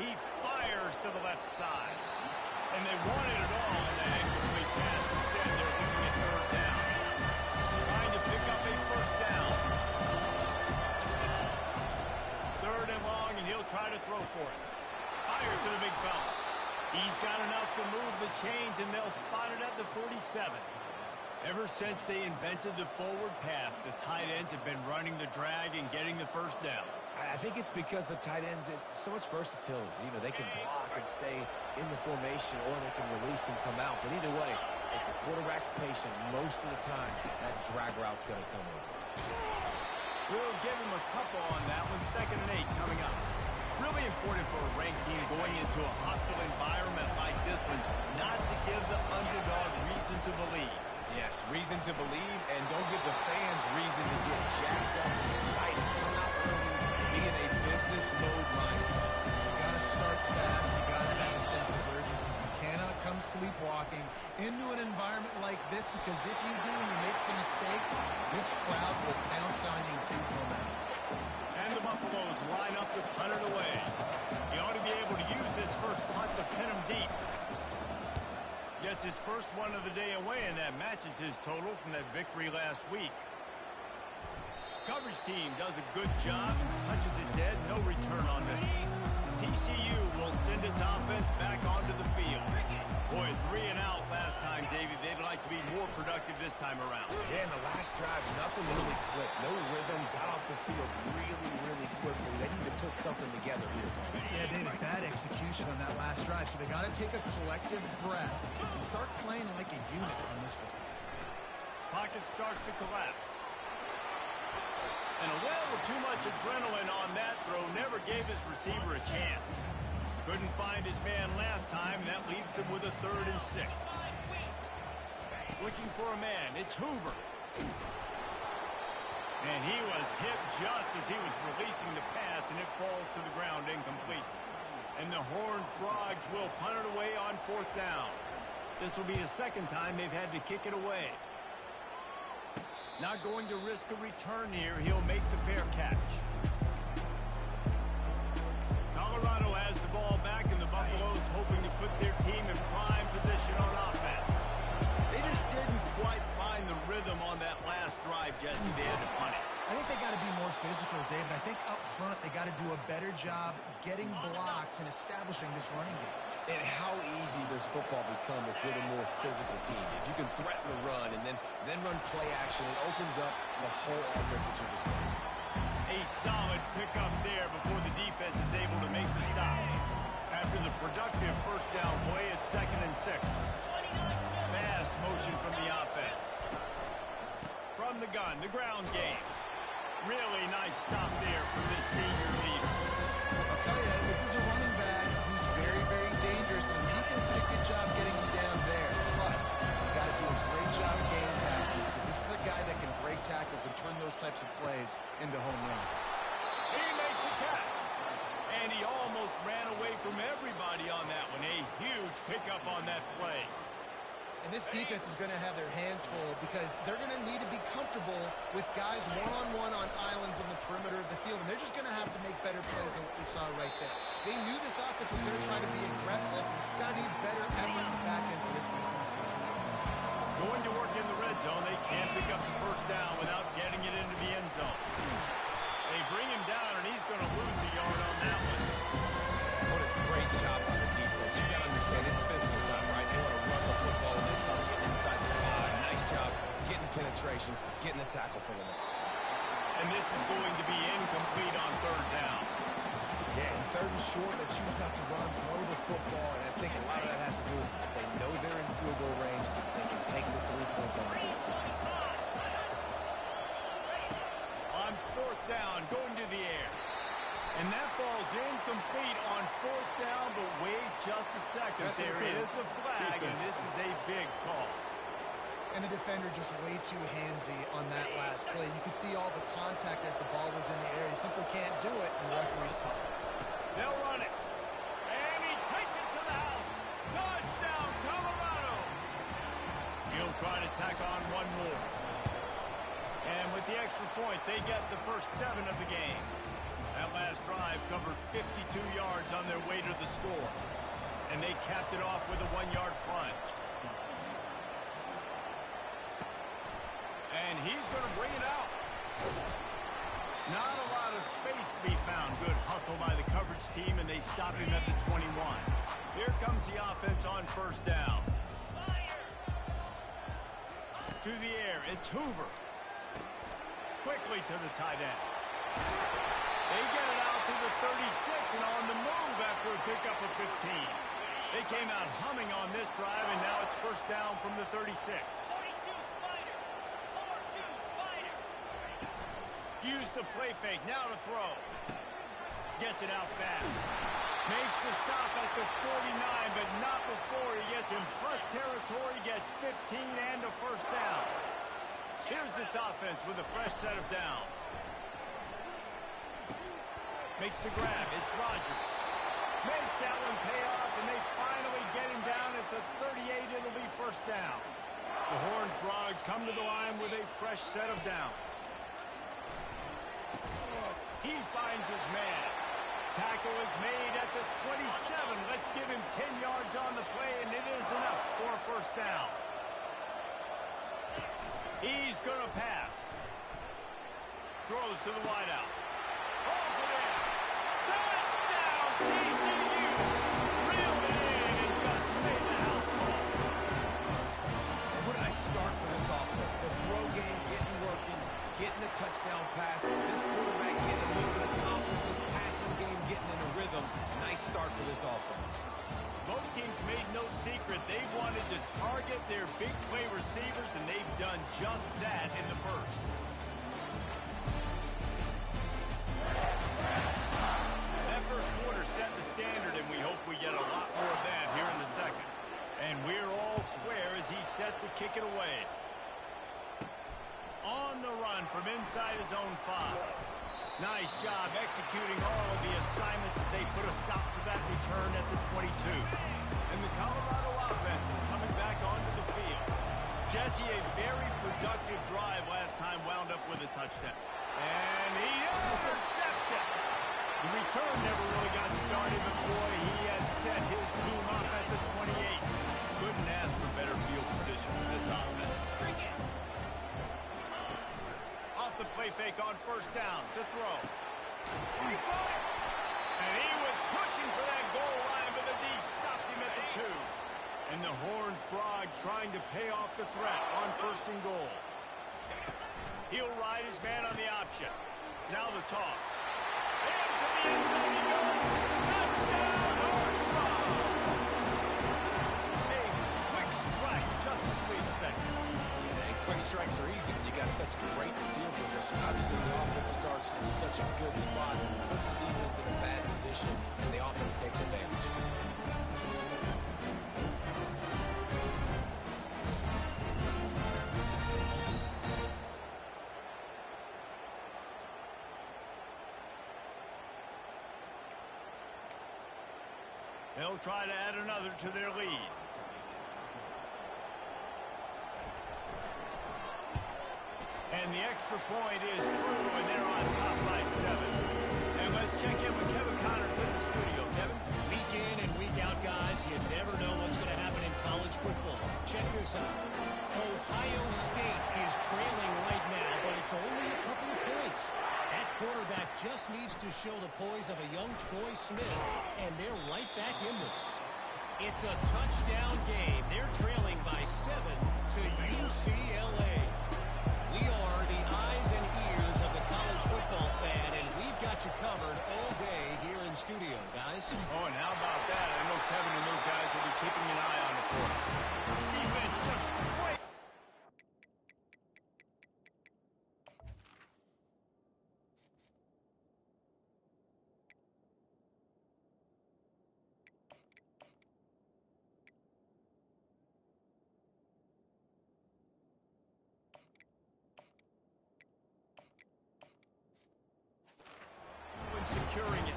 He fires to the left side. And they wanted it all in that incomplete pass. Instead, they're looking at 3rd down. Trying to pick up a first down. 3rd and long, and he'll try to throw for it. Fires to the big fella. He's got enough to move the chains, and they'll spot it at the 47. Ever since they invented the forward pass, the tight ends have been running the drag and getting the first down. I think it's because the tight ends is so much versatility. You know, they can block and stay in the formation, or they can release and come out. But either way, if the quarterback's patient, most of the time, that drag route's going to come in. We'll give him a couple on that one. 2nd and 8 coming up. Really important for a ranked team going into a hostile environment like this one, not to give the underdog reason to believe. Yes, reason to believe, and don't give the fans reason to get jacked up and excited. Come out early, be in a business mode mindset. You got to start fast. You got to have a sense of urgency. You cannot come sleepwalking into an environment like this, because if you do and you make some mistakes, this crowd will pounce on you and seize momentum. And the Buffaloes line up to punt it away. He ought to be able to use this first punt to pin him deep. Gets his first one of the day away, and that matches his total from that victory last week. Coverage team does a good job and touches it dead. No return on this one. TCU will send its offense back onto the field. Boy, 3 and out last time, David. They'd like to be more productive this time around. Yeah, in the last drive, nothing really clicked. No rhythm, got off the field really quickly. They need to put something together here. Yeah, David, bad execution on that last drive, so they got to take a collective breath and start playing like a unit on this one. Pocket starts to collapse. And a little too much adrenaline on that throw never gave his receiver a chance. Couldn't find his man last time, and that leaves him with a 3rd and 6. Looking for a man, it's Hoover. And he was hit just as he was releasing the pass, and it falls to the ground incomplete. And the Horned Frogs will punt it away on 4th down. This will be the second time they've had to kick it away. Not going to risk a return here. He'll make the fair catch. Colorado has the ball back, and the Buffaloes hoping to put their team in prime position on offense. They just didn't quite find the rhythm on that last drive, Jesse. They had to punt it. I think they got to be more physical, Dave. I think up front they got to do a better job getting blocks and establishing this running game. And how easy does football become if you're the more physical team? If you can threaten the run and then run play action, it opens up the whole offense at your disposal. A solid pickup there before the defense is able to make the stop. After the productive first down play, it's 2nd and 6. Fast motion from the offense. From the gun, the ground game. Really nice stop there from this senior leader. I'll tell you, this is a running back who's very, very dangerous, and the defense did a good job getting him down there. But you got to do a great job of game tackling, because this is a guy that can break tackles and turn those types of plays into home runs. He makes a catch. And he almost ran away from everybody on that one. A huge pickup on that play. And this defense is going to have their hands full because they're going to need to be comfortable with guys one-on-one on islands in the perimeter of the field. And they're just going to have to make better plays than what we saw right there. They knew this offense was going to try to be aggressive. Got to need better effort in the back end for this defense. Going to work in the red zone. They can't pick up the first down without getting it into the end zone. They bring him down, and he's going to lose a yard on that one. What a great job by the defense. You got to understand, it's physical time, right? They want to run the football, and they start getting inside the 5. Nice job getting penetration, getting the tackle for the loss. And this is going to be incomplete on 3rd down. Yeah, and 3rd and short, they choose not to run, throw the football, and I think a lot of that has to do with they know they're in field goal range. They can take the 3 points on the board. On 4th down, going to the air. And that falls incomplete on 4th down, but wait just a second. There is a flag, and this is a big call. And the defender just way too handsy on that last play. You could see all the contact as the ball was in the air. He simply can't do it, and the referee's called it. They'll run it. And he takes it to the house. Touchdown, Colorado. He'll try to tack on one more. And with the extra point, they get the first 7 of the game. That last drive covered 52 yards on their way to the score. And they capped it off with a 1-yard plunge. And he's going to bring it out. Not a lot of space to be found. Good hustle by the coverage team, and they stop him at the 21. Here comes the offense on 1st down. To the air, it's Hoover. Quickly to the tight end. They get it out to the 36 and on the move after a pickup of 15. They came out humming on this drive, and now it's 1st down from the 36. Use the play fake, now to throw. Gets it out fast. Makes the stop at the 49, but not before he gets in plus territory, gets 15 and a 1st down. Here's this offense with a fresh set of downs. Makes the grab, it's Rodgers. Makes that one pay off, and they finally get him down at the 38. It'll be 1st down. The Horned Frogs come to the line with a fresh set of downs. He finds his man. Tackle is made at the 27. Let's give him 10 yards on the play, and it is enough for a 1st down. He's going to pass. Throws to the wideout. Holds it in. Touchdown, TCU! Reeled it in and just made the house call. What a start for this offense. The throw game getting working, getting the touchdown pass. This quarterback getting a little bit of confidence. This passing game getting in a rhythm. Nice start for this offense. Both teams made no secret they wanted to target their big play receivers, and they've done just that in the first. That first quarter set the standard, and we hope we get a lot more of that here in the second. And we're all square as he's set to kick it away. On the run from inside his own 5. Nice job executing all of the assignments as they put a stop to that return at the 22. And the Colorado offense is coming back onto the field. Jesse, a very productive drive last time, wound up with a touchdown. And he intercepts it. The return never really got started, but boy, he has set his team up at the 28. Couldn't ask for better field position for this offense. Off the play fake on first down to throw. He caught it. And he was pushing for that goal line, but the D stopped him at the 2. And the Horned Frogs trying to pay off the threat on first and goal. He'll ride his man on the option. Now the toss. Into the end zone he goes. Touchdown, Horned Frogs. A quick strike, just as we expected. And quick strikes are easy when you got such great field position. Obviously, the offense starts in such a good spot, puts the defense in a bad position, and the offense takes advantage. They'll try to add another to their lead. And the extra point is true, and they're on top by 7. And let's check in with Kevin Connors in the studio. Kevin? Week in and week out, guys, you never know what's going to happen in college football. Check this out. Ohio State is trailing right now, but it's only a couple of points. That quarterback just needs to show the poise of a young Troy Smith, and they're right back in this. It's a touchdown game. They're trailing by 7 to UCLA. We are the eyes and ears of the college football fan, and we've got you covered all day here in studio, guys. Oh, and how about that? I know Kevin and those guys will be keeping an eye on the court. Defense just great. Securing it.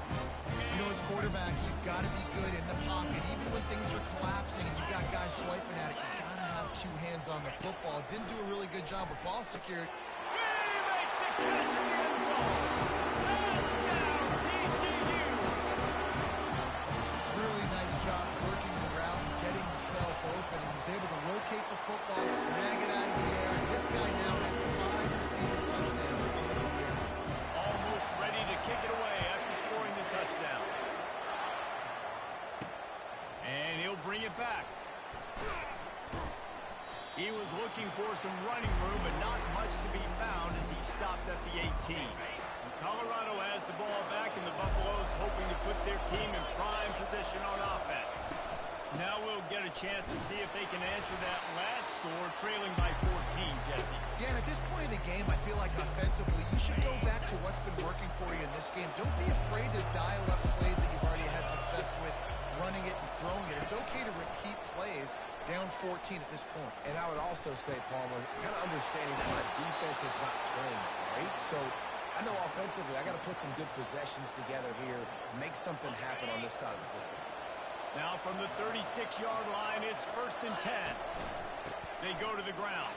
You know, as quarterbacks, you've got to be good in the pocket. Even when things are collapsing and you've got guys swiping at it, you've got to have 2 hands on the football. Didn't do a really good job with ball security. He makes the catch in the end zone. Touchdown, TCU. Really nice job working the route and getting himself open. He was able to locate the football, snag it out of the air, and this guy now has 5 receiving touchdowns on the year. Almost ready to kick it away after scoring the touchdown. And he'll bring it back. He was looking for some running room, but not much to be found as he stopped at the 18. Colorado has the ball back, and the Buffaloes hoping to put their team in prime position on offense. Now we'll get a chance to see if they can answer that last score, trailing by 14, Jesse. Yeah, and at this point in the game, I feel like offensively, you should go back to what's been working for you in this game. Don't be afraid to dial up plays that you've already had success with, running it and throwing it. It's okay to repeat plays down 14 at this point. And I would also say, Palmer, kind of understanding that my defense is not playing great. So I know offensively I got to put some good possessions together here, make something happen on this side of the football. Now from the 36-yard line, it's 1st and 10. They go to the ground.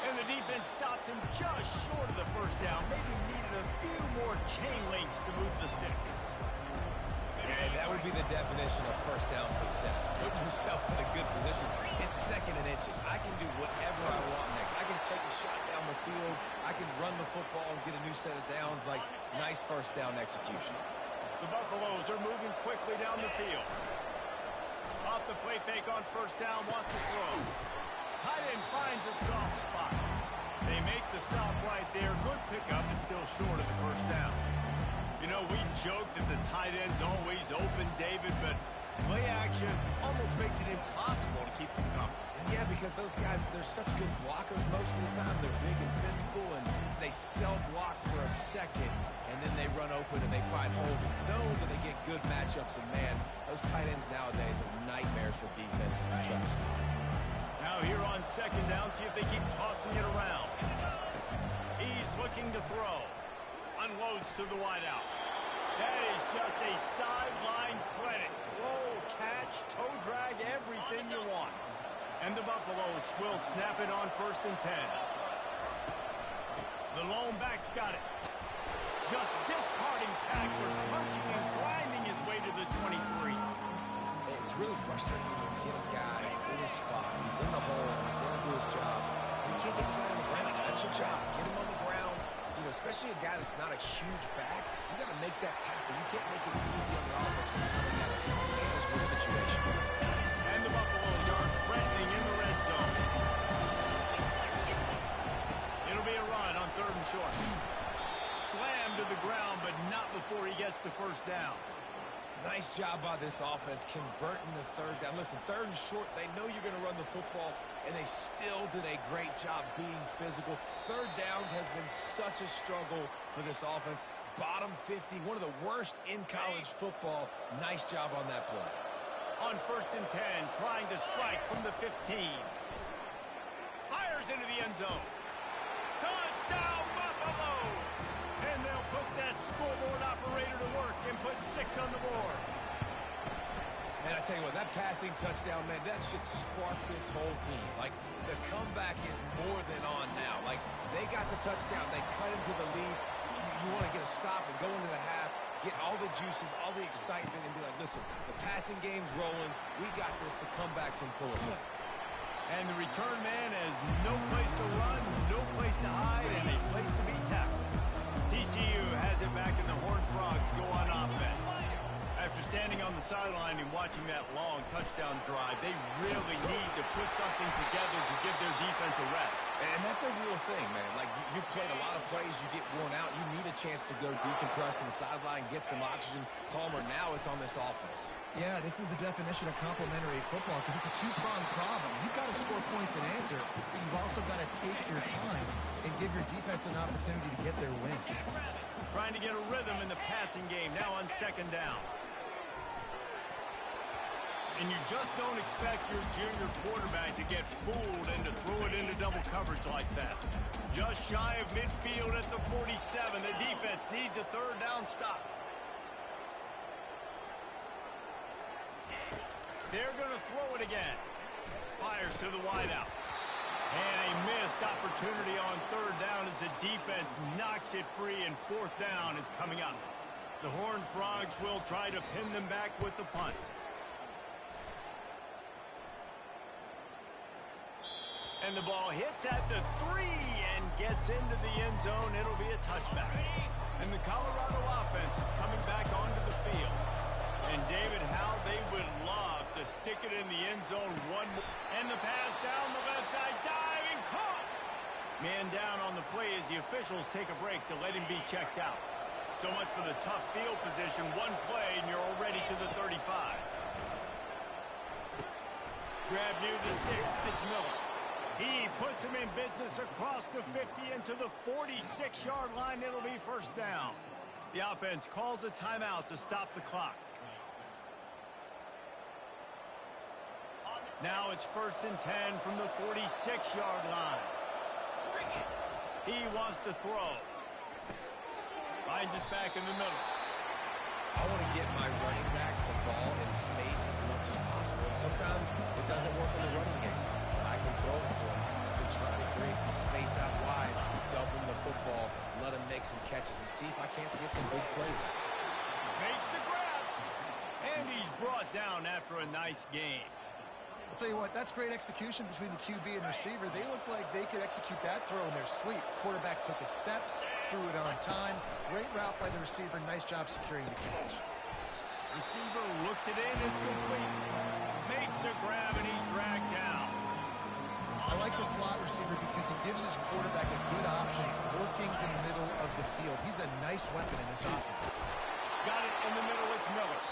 And the defense stops him just short of the first down. Maybe needed a few more chain links to move the sticks. And that would be the definition of first down success. Putting yourself in a good position. It's 2nd and inches. I can do whatever I want next. I can take a shot down the field. I can run the football and get a new set of downs. Like, nice first down execution. The Buffaloes are moving quickly down the field. Off the play fake on first down, wants to throw. Tight end finds a soft spot. They make the stop right there. Good pickup, and still short of the first down. You know, we joke that the tight end's always open, David, but play action almost makes it impossible to keep them coming. Yeah, because those guys, they're such good blockers most of the time. They're big and physical, and they sell block for a second, and then they run open and they find holes in zones, and they get good matchups. And, man, those tight ends nowadays are nightmares for defenses to try to stop. Now here on second down. See if they keep tossing it around. He's looking to throw. Unloads to the wideout. That is just a sideline credit. Throw, catch, toe drag, everything you want. And the Buffaloes will snap it on 1st and 10. The lone back's got it. Just discarding tacklers, punching and grinding his way to the 23. It's really frustrating when you get a guy in his spot. He's in the hole. He's there to do his job. And you can't get the guy on the ground. That's your job. Get him on the ground. You know, especially a guy that's not a huge back. You got to make that tackle. You can't make it easy on the offense when now they got to manage this situation. And the Buffaloes are threatening in the red zone. It'll be a run on 3rd and short. Slammed to the ground, but not before he gets the first down. Nice job by this offense converting the 3rd down. Listen, 3rd and short, they know you're going to run the football, and they still did a great job being physical. 3rd downs has been such a struggle for this offense. Bottom 50, one of the worst in college football. Nice job on that play. On 1st and 10, trying to strike from the 15. Fires into the end zone. Touchdown, Buffaloes! And they'll put that scoreboard operator to work and put 6 on the board. Man, I tell you what, that passing touchdown, man, that should spark this whole team. Like, the comeback is more than on now. Like, they got the touchdown. They cut into the lead. You want to get a stop and go into the half, get all the juices, all the excitement, and be like, listen, the passing game's rolling. We got this. The comeback's in full effect. And the return man has no place to run, no place to hide, and a place to be tackled. TCU has it back, and the Horned Frogs go on offense. After standing on the sideline and watching that long touchdown drive, they really need to put something together to give their defense a rest. And that's a real thing, man. Like, you played a lot of plays, you get worn out. You need a chance to go decompress on the sideline, get some oxygen. Palmer, now it's on this offense. Yeah, this is the definition of complementary football because it's a two-pronged problem. You've got to score points and answer, but you've also got to take your time and give your defense an opportunity to get their win. Trying to get a rhythm in the passing game, now on 2nd down. And you just don't expect your junior quarterback to get fooled and to throw it into double coverage like that. Just shy of midfield at the 47. The defense needs a 3rd down stop. They're going to throw it again. Fires to the wideout. And a missed opportunity on 3rd down as the defense knocks it free, and 4th down is coming up. The Horned Frogs will try to pin them back with the punt. And the ball hits at the 3 and gets into the end zone. It'll be a touchback. And the Colorado offense is coming back onto the field. And David, how they would love to stick it in the end zone one more. And the pass down the left side, diving, caught. Man down on the play as the officials take a break to let him be checked out. So much for the tough field position. One play and you're already to the 35. Grab near the sticks, it's Miller. He puts him in business across the 50 into the 46-yard line. It'll be 1st down. The offense calls a timeout to stop the clock. Now it's 1st and 10 from the 46-yard line. He wants to throw. Finds us back in the middle. I want to get my running backs the ball in space as much as possible. And sometimes it doesn't work in the running game. I can throw it to him. I can try to create some space out wide, dump him the football, let him make some catches, and see if I can't get some big plays out. Makes the grab. And he's brought down after a nice game. I'll tell you what, that's great execution between the QB and receiver. They look like they could execute that throw in their sleep. Quarterback took his steps, threw it on time. Great route by the receiver. Nice job securing the catch. Receiver looks it in. It's complete. Makes the grab, and he's dragged down. I like the slot receiver because he gives his quarterback a good option working the middle of the field. He's a nice weapon in this offense. Got it in the middle. It's Miller.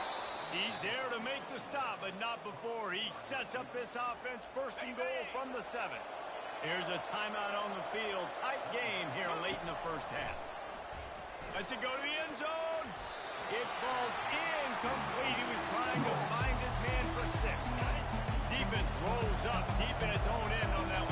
He's there to make the stop, but not before. He sets up this offense 1st and goal from the 7. Here's a timeout on the field. Tight game here late in the 1st half. Let's it go to the end zone. It falls incomplete. He was trying to find his man for 6. Defense rolls up deep in its own end on that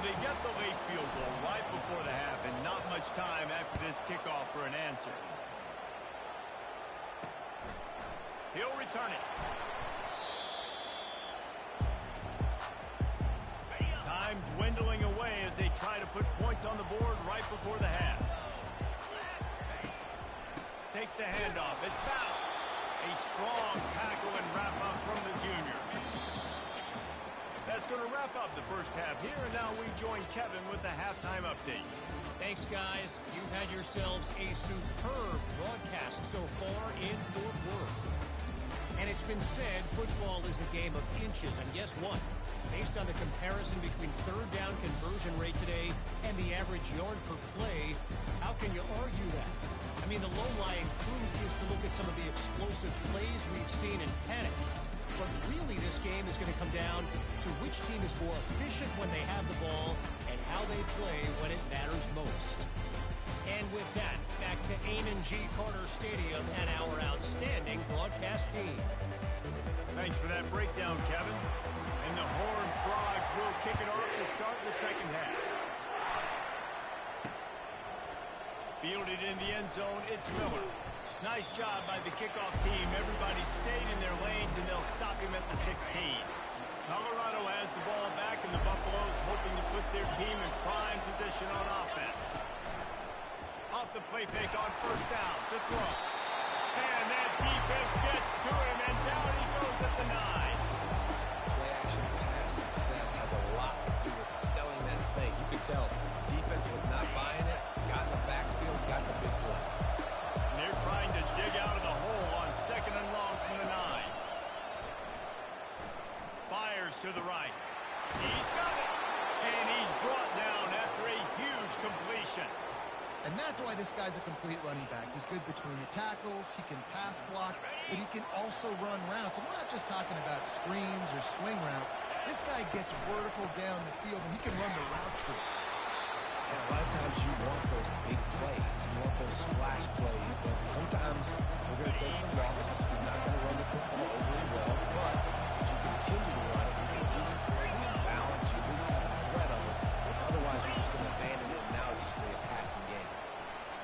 they get the late field goal right before the half and not much time after this kickoff for an answer. He'll return it. Time dwindling away as they try to put points on the board right before the half. Takes the handoff. It's fouled. A strong tackle and wrap up from the junior. That's going to wrap up the first half here, and now we join Kevin with the halftime update. Thanks, guys. You've had yourselves a superb broadcast so far in Fort Worth. And it's been said football is a game of inches, and guess what? Based on the comparison between third down conversion rate today and the average yard per play, how can you argue that? I mean, the low-lying fruit is to look at some of the explosive plays we've seen and panic. But really, this game is going to come down to which team is more efficient when they have the ball and how they play when it matters most. And with that, back to Amon G. Carter Stadium and our outstanding broadcast team. Thanks for that breakdown, Kevin. And the Horned Frogs will kick it off to start the second half. Fielded in the end zone, it's Miller. Nice job by the kickoff team. Everybody stayed in their lanes, and they'll stop him at the 16. Colorado has the ball back, and the Buffaloes hoping to put their team in prime position on offense. Off the play fake on first down to throw. And that defense gets to him, and down he goes at the 9. Play action pass success has a lot to do with selling that fake. You could tell defense was not buying it, got in the backfield, got the big play. And they're trying to dig out of the hole on second and long from the 9. Fires to the right. He's got it. And he's brought down after a huge completion. And that's why this guy's a complete running back. He's good between the tackles, he can pass block, but he can also run routes. And we're not just talking about screens or swing routes. This guy gets vertical down the field, and he can run the route tree. And a lot of times you want those big plays. You want those splash plays. But sometimes you're going to take some losses. You're not going to run the football overly well. But if you continue to run it, you can at least create some balance. You at least have a threat of it. Otherwise, you're just going to abandon it, and now it's just going to be a passing game.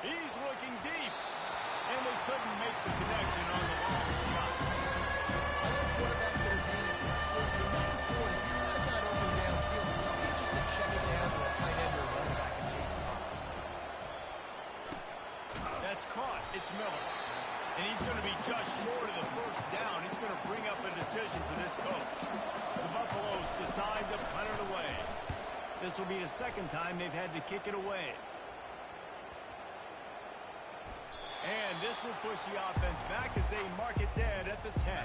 He's looking deep. And they couldn't make the connection on the long shot. I like quarterbacks that are named. So if you're 9-4, if your guy's not open downfield, it's okay just to check it down to a tight end or a running back and take it off. That's caught. It's Miller. And he's going to be just short of the first down. He's going to bring up a decision for this coach. The Buffaloes decide to punt it away. This will be the second time they've had to kick it away. And this will push the offense back as they mark it dead at the 10.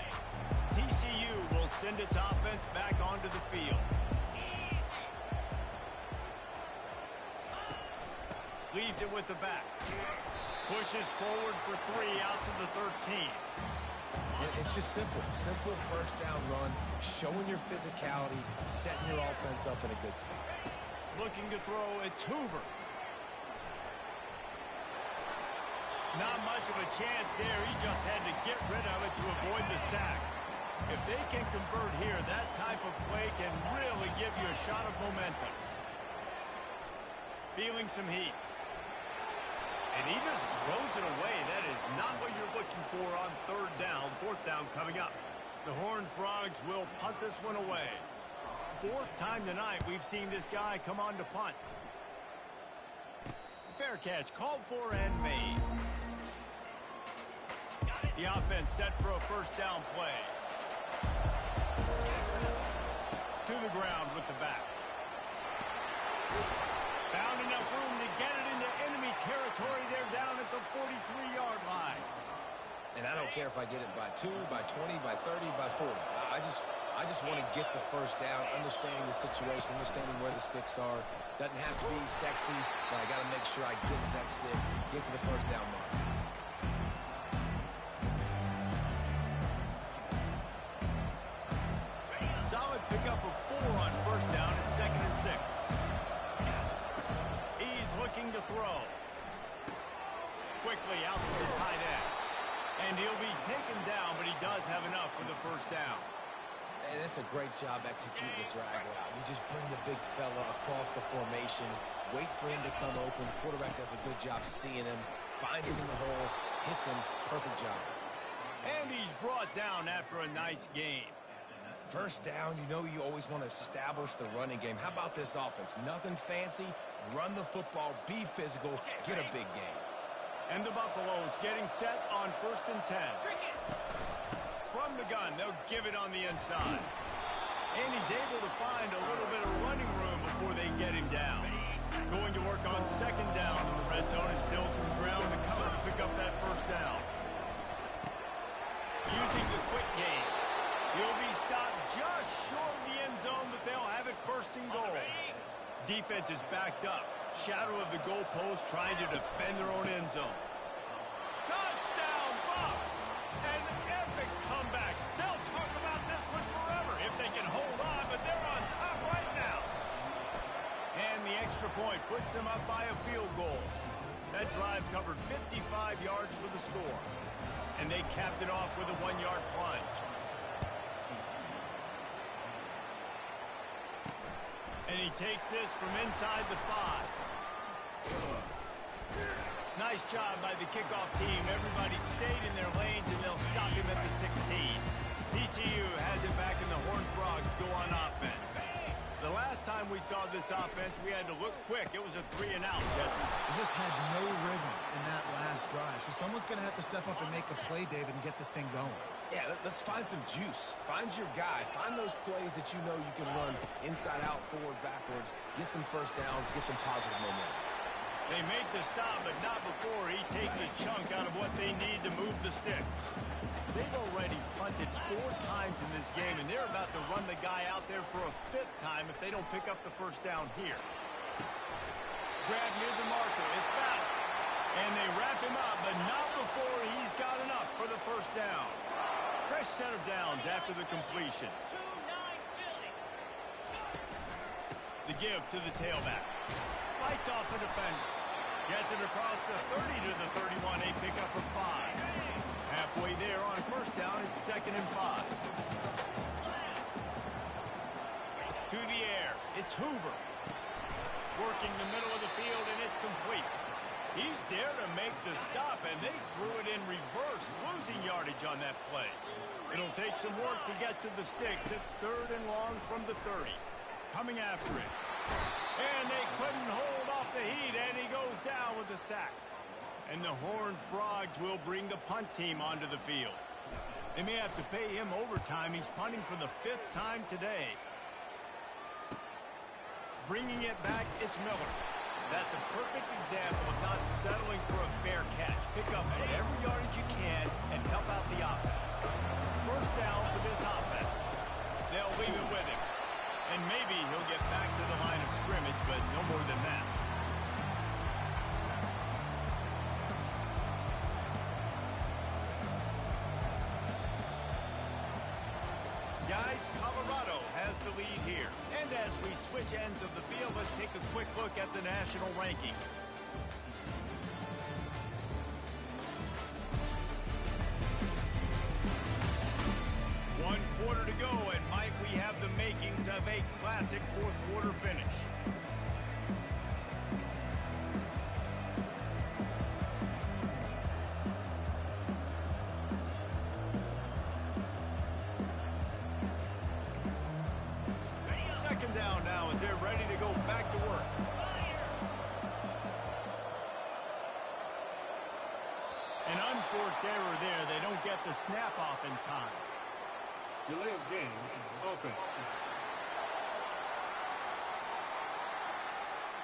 TCU will send its offense back onto the field. Leaves it with the back. Pushes forward for 3 out to the 13. It's just simple. Simple first down run, showing your physicality, setting your offense up in a good spot. Looking to throw, it's Hoover. Not much of a chance there. He just had to get rid of it to avoid the sack. If they can convert here, that type of play can really give you a shot of momentum. Feeling some heat. And he just throws it away. That is not what you're looking for on third down. Fourth down coming up. The Horned Frogs will punt this one away. Fourth time tonight we've seen this guy come on to punt. Fair catch called for and made. The offense set for a first down play. To the ground with the back. Found enough room to get it into enemy territory. They're down at the 43-yard line. And I don't care if I get it by 2, by 20, by 30, by 40. I just want to get the first down, understanding the situation, understanding where the sticks are. Doesn't have to be sexy, but I got to make sure I get to that stick, get to the first down mark. Solid pickup of 4 on first down at 2nd and 6. He's looking to throw. Quickly out to the tight end. And he'll be taken down, but he does have enough for the first down. And it's a great job executing the drag route. You just bring the big fella across the formation, wait for him to come open. The quarterback does a good job seeing him, finds him in the hole, hits him. Perfect job. And he's brought down after a nice gain. First down, you know you always want to establish the running game. How about this offense? Nothing fancy. Run the football, be physical, get a big gain. And the Buffaloes getting set on 1st and 10. From the gun, they'll give it on the inside. And he's able to find a little bit of running room before they get him down. Going to work on 2nd down in the red zone is still some ground to cover to pick up that 1st down. Using the quick game. He'll be stopped just short of the end zone, but they'll have it 1st and goal. Defense is backed up. Shadow of the goalpost trying to defend their own end zone. Touchdown, Bucks! An epic comeback. They'll talk about this one forever if they can hold on, but they're on top right now. And the extra point puts them up by a field goal. That drive covered 55 yards for the score. And they capped it off with a 1-yard plunge. And he takes this from inside the 5. Nice job by the kickoff team. Everybody stayed in their lanes, and they'll stop him at the 16. TCU has it back, and the Horned Frogs go on offense. The last time we saw this offense, we had to look quick. It was a 3-and-out, Jesse. They just had no rhythm in that last drive. So someone's going to have to step up and make a play, David, and get this thing going. Yeah, let's find some juice. Find your guy. Find those plays that you know you can run inside out, forward, backwards. Get some 1st downs. Get some positive momentum. They make the stop, but not before he takes a chunk out of what they need to move the sticks. They've already punted 4 times in this game, and they're about to run the guy out there for a 5th time if they don't pick up the 1st down here. Grab near the marker. It's back. And they wrap him up, but not before he's got enough for the 1st down. Fresh set of downs after the completion. The give to the tailback. Fights off a defender. Gets it across the 30 to the 31. They pick up a 5. Halfway there on 1st down, it's 2nd and 5. To the air, it's Hoover. Working the middle of the field, and it's complete. He's there to make the stop, and they threw it in reverse, losing yardage on that play. It'll take some work to get to the sticks. It's 3rd and long from the 30. Coming after it. And they couldn't hold off the heat, and he goes down with the sack. And the Horned Frogs will bring the punt team onto the field. They may have to pay him overtime. He's punting for the 5th time today. Bringing it back, it's Miller. That's a perfect example of not settling for a fair catch. Pick up every yardage you can and help out the offense. 1st down for this offense. They'll leave it with him. And maybe he'll get back to the line of scrimmage, but no more than that. Guys, Colorado has the lead here. And as we switch ends of the field, let's take a quick look at the national rankings. One quarter to go, and Mike, we have the makings of a classic 4th quarter finish. Second down now as they're ready to go back to work. An unforced error there. They don't get the snap off in time. Delay of game, offense.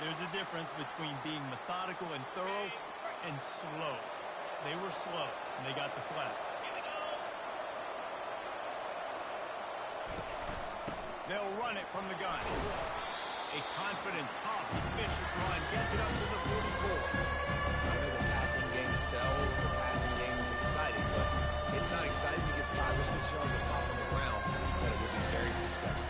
There's a difference between being methodical and thorough and slow. They were slow, and they got the flag. They'll run it from the gun. A confident, tough, efficient run gets it up to the 44. I know the passing game sells, the passing game is exciting, but it's not exciting to get 5 or 6 yards of pop on the ground, but it will be very successful.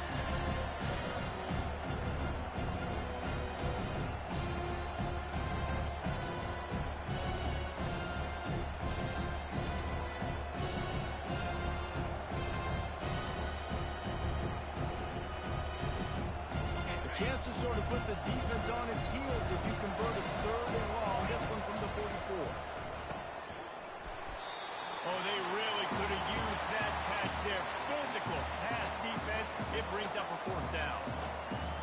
Chance to sort of put the defense on its heels if you convert a 3rd and long. This one from the 44. Oh, they really could have used that catch there. Physical pass defense. It brings up a 4th down.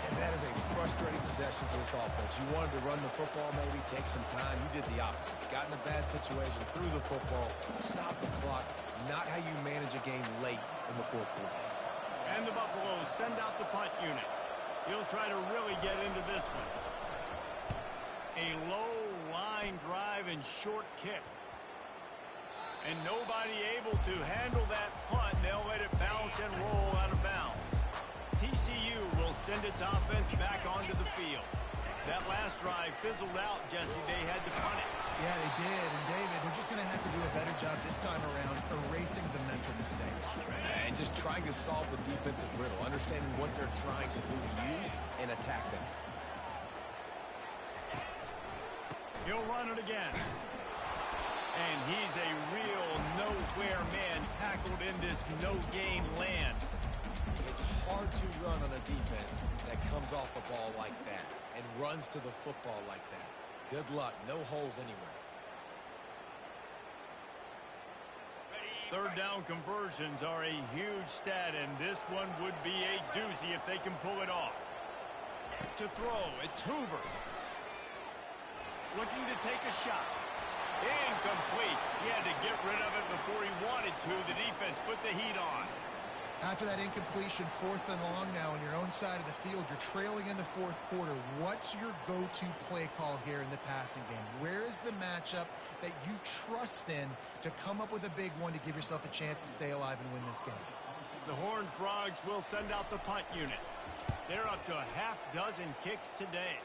And that is a frustrating possession for this offense. You wanted to run the football, maybe take some time. You did the opposite. Got in a bad situation, threw the football, stopped the clock. Not how you manage a game late in the 4th quarter. And the Buffaloes send out the punt unit. He'll try to really get into this one. A low line drive and short kick. And nobody able to handle that punt. They'll let it bounce and roll out of bounds. TCU will send its offense back onto the field. That last drive fizzled out, Jesse. They had to punt it. Yeah, they did. And, David, they're just going to have to do a better job this time around erasing the mental mistakes. And just trying to solve the defensive riddle, understanding what they're trying to do to you and attack them. He'll run it again. And he's a real nowhere man tackled in this no-gain land. It's hard to run on a defense that comes off the ball like that and runs to the football like that. Good luck. No holes anywhere. 3rd down conversions are a huge stat, and this one would be a doozy if they can pull it off. To throw, it's Hoover. Looking to take a shot. Incomplete. He had to get rid of it before he wanted to. The defense put the heat on. After that incompletion, 4th and long now on your own side of the field, you're trailing in the 4th quarter. What's your go-to play call here in the passing game? Where is the matchup that you trust in to come up with a big one to give yourself a chance to stay alive and win this game? The Horned Frogs will send out the punt unit. They're up to a half-dozen kicks today.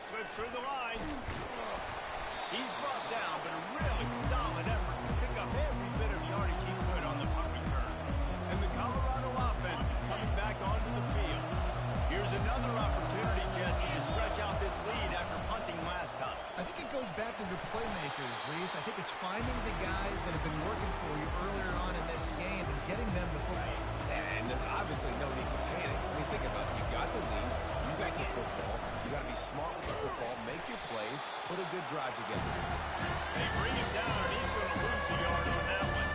Slips through the line. He's brought down, but a really solid effort to pick up every bit of yardage he could on the punt return. And the Colorado offense is coming back onto the field. Here's another opportunity, Jesse, to stretch out this lead after punting last time. I think it goes back to your playmakers, Reese. I think it's finding the guys that have been working for you earlier on in this game and getting them the football. And there's obviously no need to panic. I mean, think about it. You got the lead. You got the football. You got to be smart with the football. Make your plays. Put a good drive together. They bring him down, and he's going to lose a yard on that one.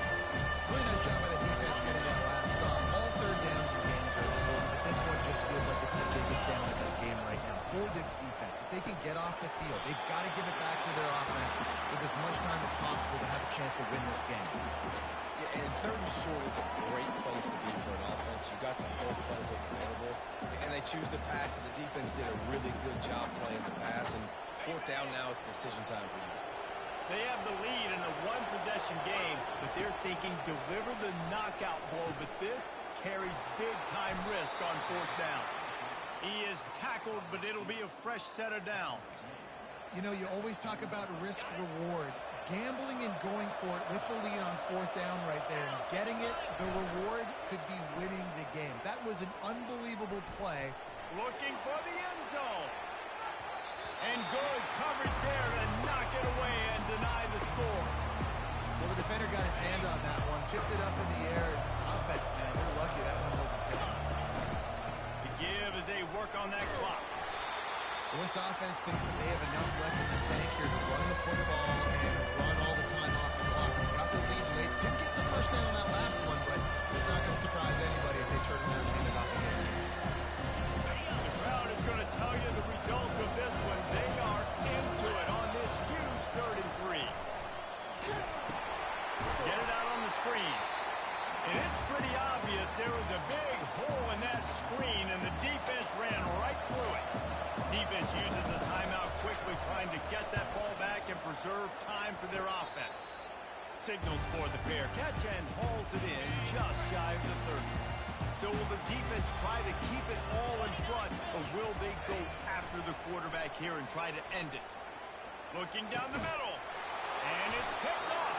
Really nice job by the defense getting that last stop. All 3rd downs in games are important, but this one just feels like it's the biggest down of this game right now for this defense. If they can get off the field, they've got to give it back to their offense with as much time as possible to have a chance to win this game. Yeah, and 3rd and short is a great place to be for an offense. You got the whole playbook available, and they choose to pass, and the defense did a really good job playing the pass, and 4th down now, it's decision time for you. They have the lead in a one-possession game, but they're thinking deliver the knockout blow, but this carries big-time risk on 4th down. He is tackled, but it'll be a fresh set of downs. You know, you always talk about risk-reward. Gambling and going for it with the lead on 4th down right there and getting it, the reward could be winning the game. That was an unbelievable play. Looking for the end zone. And good coverage there to knock it away and deny the score. Well, the defender got his hand on that one, tipped it up in the air. Offense, man, they're lucky that one wasn't picked. The give as they work on that clock. Well, this offense thinks that they have enough left in the tank here to run the football and run all the time off the clock. Got the lead late. Didn't get the first down on that last one, but it's not going to surprise anybody if they turn around and hand it off again. The crowd is going to tell you the result of this one. They are into it on this huge 3rd and 3. Get it out on the screen. And it's pretty obvious there was a big hole in that screen, and the defense ran right through it. Defense uses a timeout quickly, trying to get that ball back and preserve time for their offense. Signals for the fair catch and hauls it in just shy of the 30. So will the defense try to keep it all in front, or will they go after the quarterback here and try to end it? Looking down the middle, and it's picked off.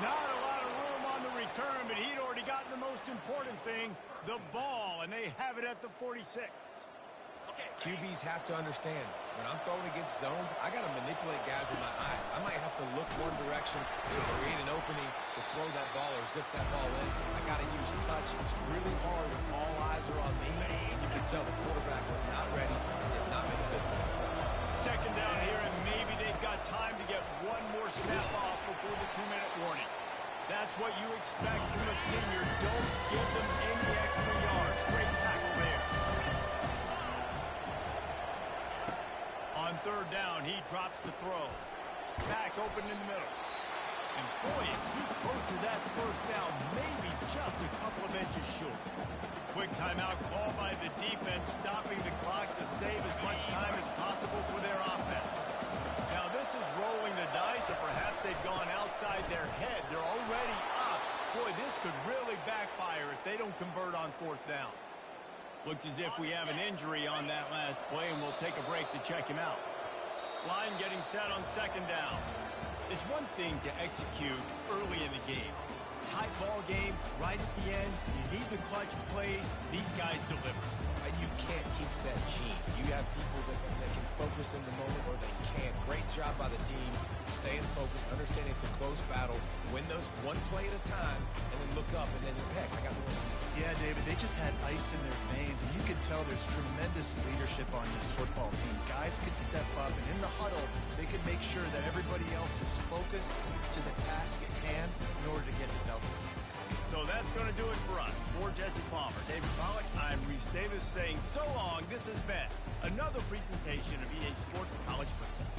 Not a lot of room on the return, but he'd already gotten the most important thing, the ball, and they have it at the 46. QBs have to understand, when I'm throwing against zones, I got to manipulate guys with my eyes. I might have to look one direction to create an opening to throw that ball or zip that ball in. I got to use touch. It's really hard with all eyes eyes are on me. And you can tell the quarterback was not ready and did not make a good throw. Second down here, and maybe they've got time to get one more snap off before the 2-minute warning. That's what you expect from a senior. Don't give them any extra yards. Great tackle there. On third down, he drops to throw. Back open in the middle. And boy, is he close to that first down, maybe just a couple of inches short. Quick timeout called by the defense, stopping the clock to save as much time as possible for their offense. Now this is rolling the dice, or perhaps they've gone outside their head. They're already up. Boy, this could really backfire if they don't convert on fourth down. Looks as if we have an injury on that last play, and we'll take a break to check him out. Line getting set on second down. It's one thing to execute early in the game. Tight ball game, right at the end, you need the clutch plays. These guys deliver. You can't teach that gene. You have people that can focus in the moment, or they can't. Great job by the team, staying focused, understanding it's a close battle, win those one play at a time, and then look up, and then, heck, I got the win. Yeah, David, they just had ice in their veins, and you can tell there's tremendous leadership on this football team. Guys could step up, and in the huddle, they could make sure that everybody else is focused to the task at hand in order to get the W. So that's going to do it for us. For Jesse Palmer, David Pollack, I'm Reese Davis saying so long. This has been another presentation of EA Sports College Football.